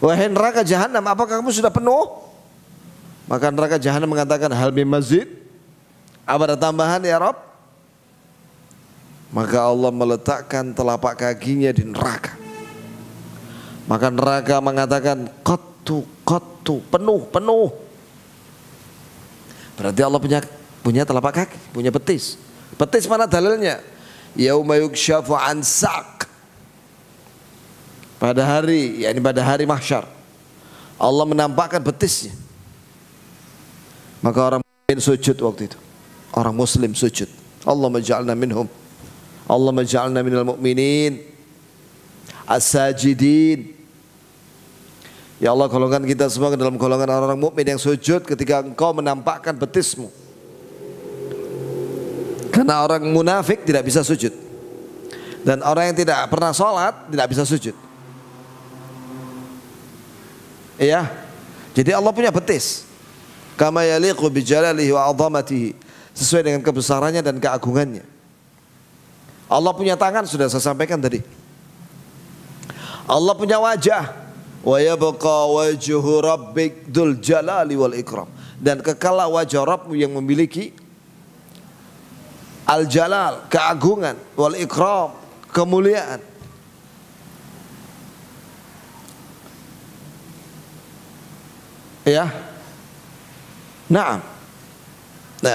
wahai neraka jahanam, apakah kamu sudah penuh? Maka neraka jahanam mengatakan, hal min mazid, apa ada tambahan ya Rabb? Maka Allah meletakkan telapak kakinya di neraka. Maka neraka mengatakan, qattu, penuh. Berarti Allah punya telapak kaki, punya betis. Betis mana dalilnya? Yauma yukshafu an saq. Pada hari, yakni pada hari mahsyar, Allah menampakkan betisnya. Maka orang mukmin sujud waktu itu. Orang muslim sujud. Allahumma ja'alna minhum. Allahumma ja'alna minal mu'minin as-sajidin. Ya Allah, golongan kita semua ke dalam golongan orang-orang mukmin yang sujud ketika Engkau menampakkan betismu. Karena orang munafik tidak bisa sujud, dan orang yang tidak pernah sholat tidak bisa sujud. Iya. Jadi Allah punya betis. Kama yaliqu bi jalalihi wa 'azamatihi, sesuai dengan kebesarannya dan keagungannya. Allah punya tangan, sudah saya sampaikan tadi. Allah punya wajah, wa yabqa wajhu rabbik dzul jalali wal ikram, dan kekal wajah Rabbmu yang memiliki al-jalal, keagungan, wal ikram, kemuliaan. Ya. Nah,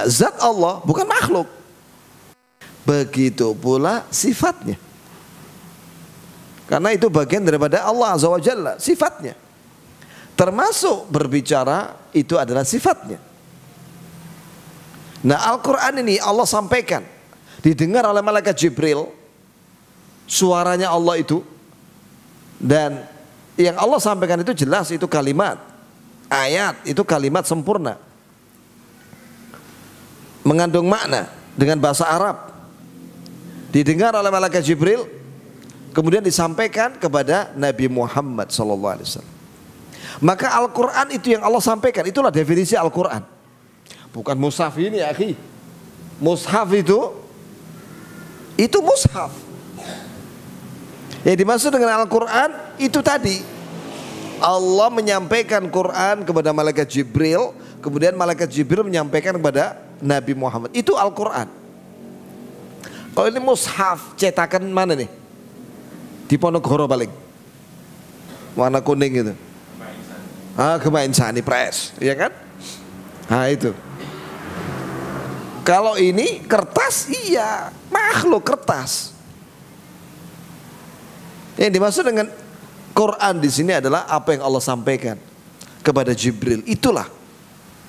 zat Allah bukan makhluk. Begitu pula sifatnya. Karena itu bagian daripada Allah Azza wa Jalla, sifatnya. Termasuk berbicara itu adalah sifatnya. Nah, Al-Quran ini Allah sampaikan, didengar oleh malaikat Jibril, suaranya Allah itu, dan yang Allah sampaikan itu jelas, itu kalimat, ayat, itu kalimat sempurna, mengandung makna dengan bahasa Arab, didengar oleh malaikat Jibril, kemudian disampaikan kepada Nabi Muhammad SAW. Maka Al-Quran itu yang Allah sampaikan, itulah definisi Al-Quran. Bukan mushaf ini ya akhi. Mushaf itu mushaf. Yang dimaksud dengan Al-Quran itu tadi, Allah menyampaikan Quran kepada malaikat Jibril, kemudian malaikat Jibril menyampaikan kepada Nabi Muhammad. Itu Al-Quran. Kalau ini mushaf cetakan mana nih? Di Ponorogo paling. Warna kuning itu. Gema Insani Press, ya kan? Nah itu. Kalau ini kertas, iya, makhluk kertas. Yang dimaksud dengan Quran di sini adalah apa yang Allah sampaikan kepada Jibril. Itulah,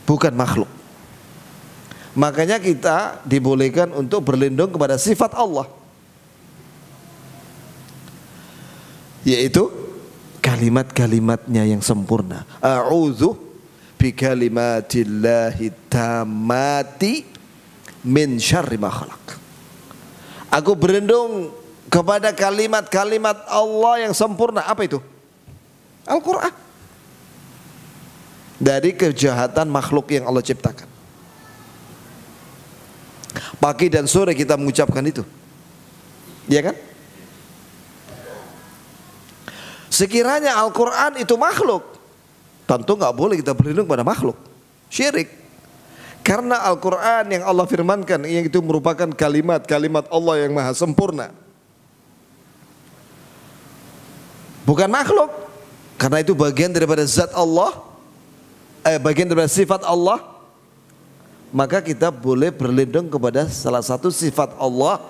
bukan makhluk. Makanya kita dibolehkan untuk berlindung kepada sifat Allah, yaitu kalimat-kalimatnya yang sempurna. A'udzu bi kalimatillahi tammati min syarri ma khalaq. Aku berlindung kepada kalimat-kalimat Allah yang sempurna. Apa itu? Al-Quran. Dari kejahatan makhluk yang Allah ciptakan. Pagi dan sore kita mengucapkan itu. Iya kan? Sekiranya Al-Quran itu makhluk, tentu nggak boleh kita berlindung pada makhluk. Syirik. Karena Al-Quran yang Allah firmankan, yang itu merupakan kalimat-kalimat Allah yang maha sempurna. Bukan makhluk. Karena itu bagian daripada zat Allah, bagian daripada sifat Allah. Maka kita boleh berlindung kepada salah satu sifat Allah,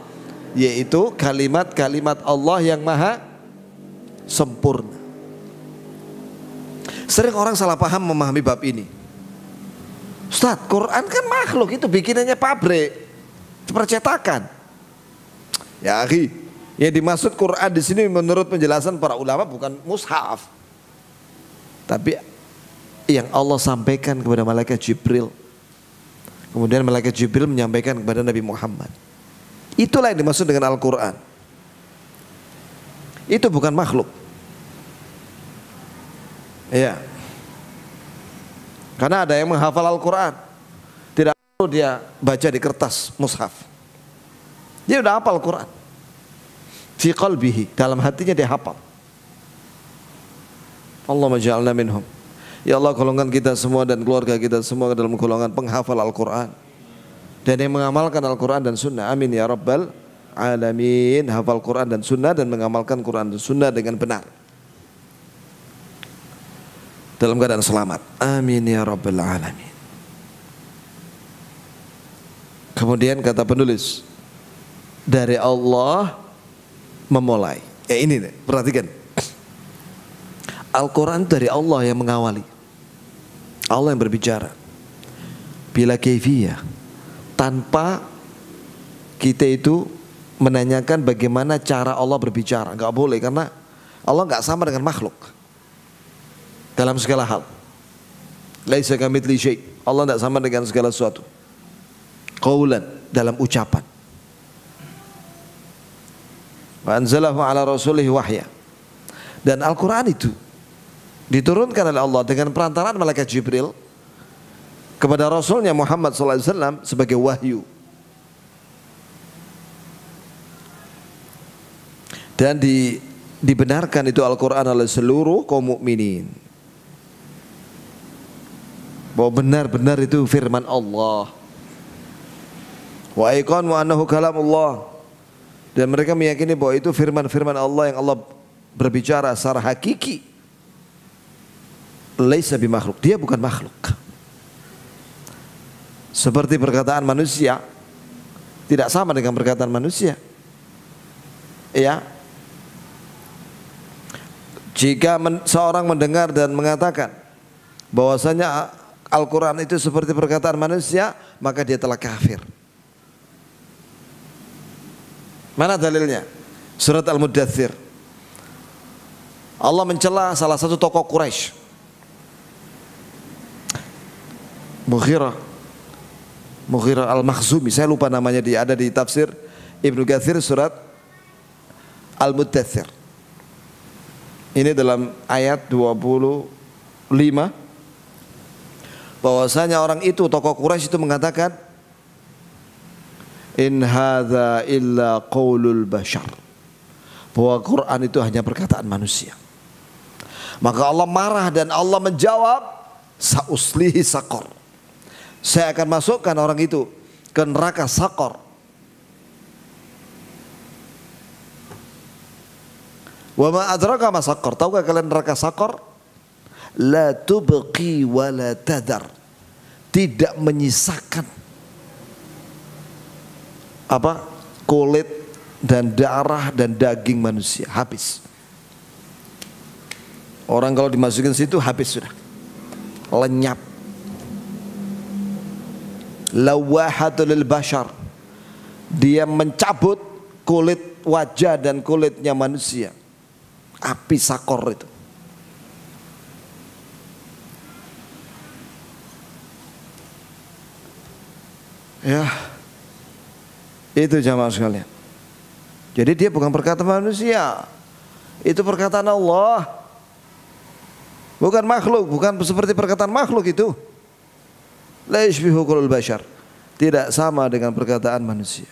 yaitu kalimat-kalimat Allah yang maha sempurna. Sering orang salah paham memahami bab ini. Ustaz, Quran kan makhluk, itu bikinannya pabrik, percetakan. Ya akhi, yang dimaksud Quran di sini menurut penjelasan para ulama bukan mushaf, tapi yang Allah sampaikan kepada malaikat Jibril. Kemudian malaikat Jibril menyampaikan kepada Nabi Muhammad. Itulah yang dimaksud dengan Al-Quran. Itu bukan makhluk. Ya. Karena ada yang menghafal Al-Quran, tidak perlu dia baca di kertas mushaf. Dia udah hafal Al-Quran. Fi qalbihi, dalam hatinya dia hafal. Allahumma ja'alna minhum. Ya Allah, golongkan kita semua dan keluarga kita semua dalam golongan penghafal Al-Quran dan yang mengamalkan Al-Quran dan Sunnah. Amin ya Rabbal Alamin. Hafal Quran dan Sunnah dan mengamalkan Quran dan Sunnah dengan benar dalam keadaan selamat. Amin ya Rabbal Alamin. Kemudian kata penulis, dari Allah memulai. Ini nih, perhatikan. Al-Quran dari Allah yang mengawali, Allah yang berbicara bila kaifiyah, tanpa kita itu menanyakan bagaimana cara Allah berbicara. Enggak boleh, karena Allah enggak sama dengan makhluk dalam segala hal. Laisa kamitsli syai'. Allah enggak sama dengan segala sesuatu. Qaulan, dalam ucapan. Wa anzalahu ala rasulihi wahya. Dan Al-Quran itu diturunkan oleh Allah dengan perantaraan malaikat Jibril kepada Rasulnya Muhammad SAW sebagai wahyu. Dan dibenarkan itu Al-Quran oleh seluruh kaum mukminin, bahwa benar-benar itu firman Allah. Wa aiqanu annahu kalamullah. Dan mereka meyakini bahwa itu firman-firman Allah yang Allah berbicara secara hakiki. Laisa bimakhluk, dia bukan makhluk. Seperti perkataan manusia tidak sama dengan perkataan manusia. Ya. Jika seorang mendengar dan mengatakan bahwasanya Al-Quran itu seperti perkataan manusia, maka dia telah kafir. Mana dalilnya? Surat Al-Muddathir. Allah mencela salah satu tokoh Quraisy, Mughirah Al-Makhzumi, saya lupa namanya, dia ada di tafsir Ibnu Katsir surat Al-Muddathir. Ini dalam ayat 25, bahwasanya orang itu, tokoh Quraisy itu mengatakan, in hadza illa qaulul bashar, bahwa Quran itu hanya perkataan manusia. Maka Allah marah dan Allah menjawab, sauslihi saqar, saya akan masukkan orang itu ke neraka Saqar. Wa ma adraka ma Saqar, tahukah kalian neraka Saqar? La tubqi wa la tadar, tidak menyisakan apa? Kulit dan darah dan daging manusia, habis. Orang kalau dimasukin situ habis sudah, lenyap. Lawahatul lil bashar, dia mencabut kulit wajah dan kulitnya manusia. Api Sakor itu. Ya, itu jamaah sekalian. Jadi dia bukan perkataan manusia, itu perkataan Allah, bukan makhluk, bukan seperti perkataan makhluk itu. La yashbihu qaulul bashar, tidak sama dengan perkataan manusia.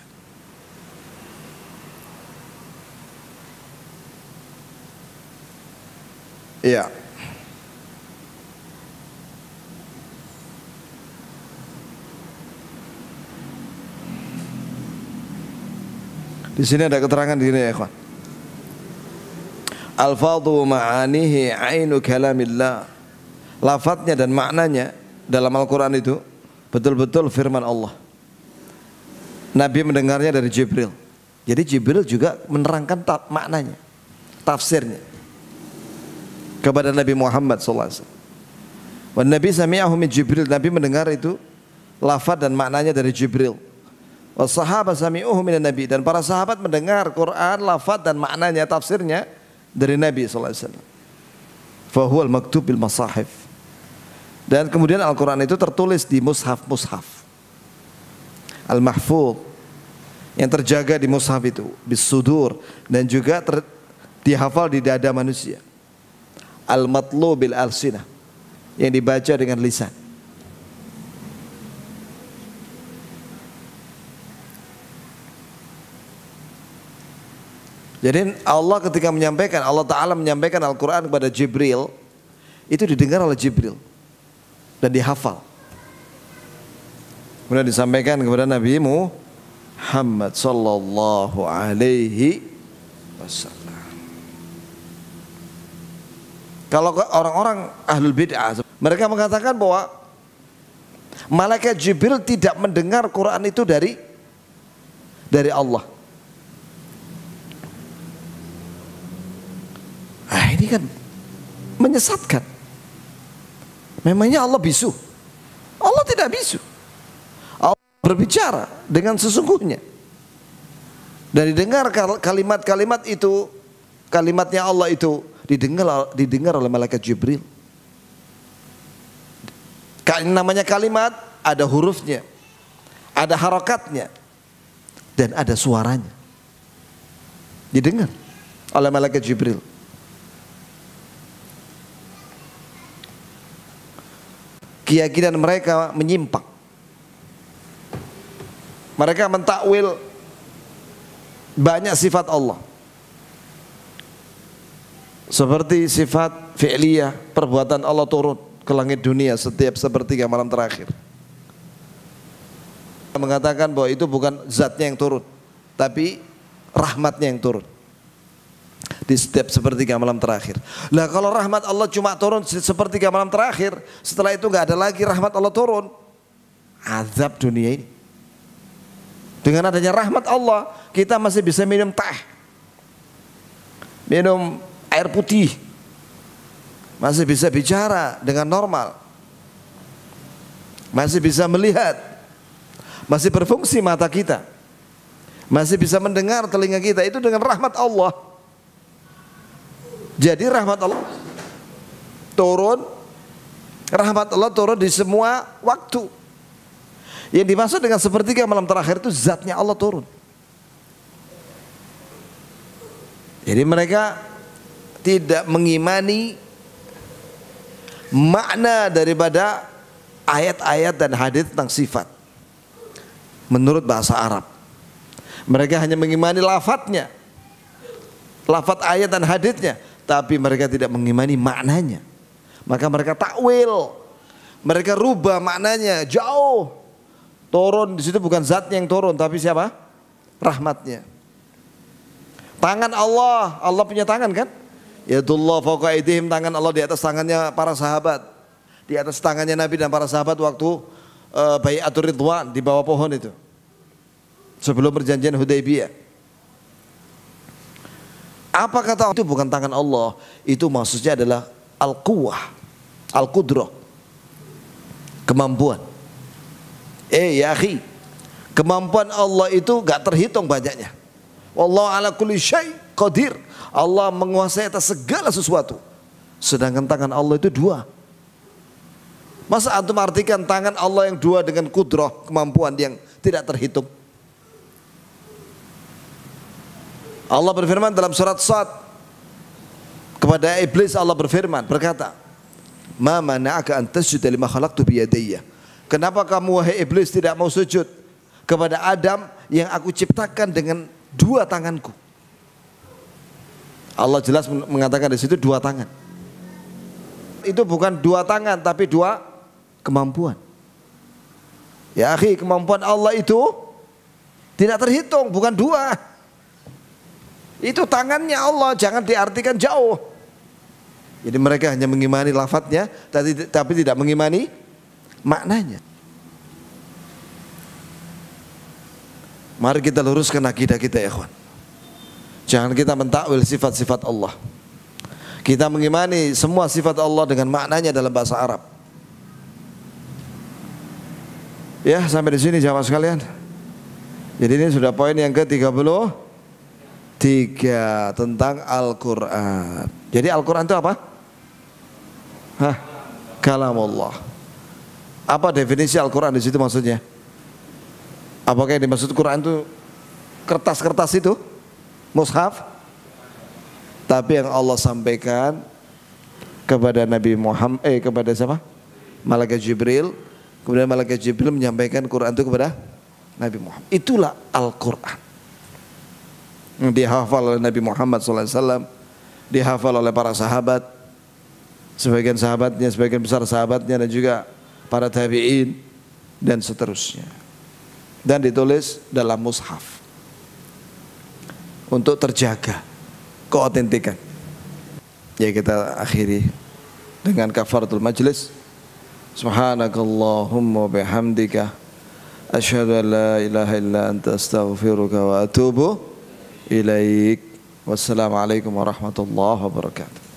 Iya. Di sini ada keterangan di sini ya, ikhwan. Al-fadhu ma'anihi ainu kalamillah. Lafadznya dan maknanya dalam Al-Quran itu betul-betul firman Allah. Nabi mendengarnya dari Jibril. Jadi Jibril juga menerangkan maknanya, tafsirnya kepada Nabi Muhammad SAW. Wan Nabi sami'ahu min Jibril. Nabi mendengar itu lafaz dan maknanya dari Jibril. Was sahabat sami'uhu minan Nabi. Dan para sahabat mendengar Quran, lafaz dan maknanya, tafsirnya dari Nabi SAW. Fahuwal maktub bil masahif. Dan kemudian Al-Quran itu tertulis di mushaf-mushaf Al-Mahfuz, yang terjaga di mushaf itu, bis sudur, dan juga dihafal di dada manusia. Al-matlu bil alsinah, yang dibaca dengan lisan. Jadi Allah ketika menyampaikan, Allah Ta'ala menyampaikan Al-Quran kepada Jibril, itu didengar oleh Jibril dan dihafal. Kemudian disampaikan kepada Nabi Muhammad sallallahu alaihi wasallam. Kalau orang-orang ahlul bid'ah, mereka mengatakan bahwa malaikat Jibril tidak mendengar Quran itu dari Allah. Ini kan menyesatkan. Memangnya Allah bisu? Allah tidak bisu. Allah berbicara dengan sesungguhnya. Dan didengar kalimat-kalimat itu, kalimatnya Allah itu didengar oleh malaikat Jibril. Namanya kalimat, ada hurufnya, ada harakatnya, dan ada suaranya. Didengar oleh malaikat Jibril. Keyakinan mereka menyimpang. Mereka mentakwil banyak sifat Allah, seperti sifat fi'liyah, perbuatan Allah turun ke langit dunia setiap sepertiga malam terakhir. Mengatakan bahwa itu bukan zatnya yang turun, tapi rahmatnya yang turun di setiap sepertiga malam terakhir. Lah kalau rahmat Allah cuma turun sepertiga malam terakhir, setelah itu nggak ada lagi rahmat Allah turun, azab dunia ini. Dengan adanya rahmat Allah, kita masih bisa minum teh, minum air putih, masih bisa bicara dengan normal, masih bisa melihat, masih berfungsi mata kita, masih bisa mendengar telinga kita, itu dengan rahmat Allah. Jadi rahmat Allah turun di semua waktu. Yang dimaksud dengan sepertiga malam terakhir itu zatnya Allah turun. Jadi mereka tidak mengimani makna daripada ayat-ayat dan hadis tentang sifat menurut bahasa Arab. Mereka hanya mengimani lafadznya, lafadz ayat dan hadisnya, tapi mereka tidak mengimani maknanya. Maka mereka takwil, mereka rubah maknanya jauh. Turun di situ bukan zatnya yang turun, tapi siapa? Rahmatnya. Tangan Allah, Allah punya tangan kan? Yadullah fawqa aydihim, tangan Allah di atas tangannya para sahabat, di atas tangannya Nabi dan para sahabat waktu Bai'atur Ridwan di bawah pohon itu, sebelum perjanjian Hudaybiyah. Apa kata itu bukan tangan Allah, itu maksudnya adalah al-quwwah, al-qudrah, kemampuan. Ya akhi, kemampuan Allah itu gak terhitung banyaknya. Wallahu ala kulli syai' qadir. Allah menguasai atas segala sesuatu. Sedangkan tangan Allah itu dua. Masa antum artikan tangan Allah yang dua dengan kudrah, kemampuan yang tidak terhitung? Allah berfirman dalam surat Sad kepada iblis, Allah berfirman berkata, "Ma mana'aka an tasjuda lima khalaqtu bi yadayya?" Kenapa kamu wahai iblis tidak mau sujud kepada Adam yang aku ciptakan dengan 2 tanganku. Allah jelas mengatakan di situ 2 tangan. Itu bukan 2 tangan tapi 2 kemampuan. Ya akhi, kemampuan Allah itu tidak terhitung, bukan 2. Itu tangannya Allah, jangan diartikan jauh. Jadi mereka hanya mengimani lafadznya tapi tidak mengimani maknanya. Mari kita luruskan akidah kita ya ikhwan. Jangan kita mentakwil sifat-sifat Allah. Kita mengimani semua sifat Allah dengan maknanya dalam bahasa Arab. Ya, sampai di sini jamaah sekalian. Jadi ini sudah poin yang ke-33 tentang Al-Qur'an. Jadi Al-Qur'an itu apa? Kalamullah. Apa definisi Al-Qur'an di situ maksudnya? Apakah yang dimaksud Quran itu kertas-kertas itu? Mushaf? Tapi yang Allah sampaikan kepada Nabi Muhammad, kepada siapa? Malaikat Jibril. Kemudian Malaikat Jibril menyampaikan Quran itu kepada Nabi Muhammad. Itulah Al-Quran. Dihafal oleh Nabi Muhammad SAW, dihafal oleh para sahabat, sebagian sahabatnya, sebagian besar sahabatnya, dan juga para tabi'in dan seterusnya. Dan ditulis dalam mushaf untuk terjaga keautentikan. Ya, kita akhiri dengan kafaratul majlis. Subhanakallahumma bihamdika asyhadu an la ilaha illa anta astaghfiruka wa atubu ilaik. Wassalamualaikum warahmatullahi wabarakatuh.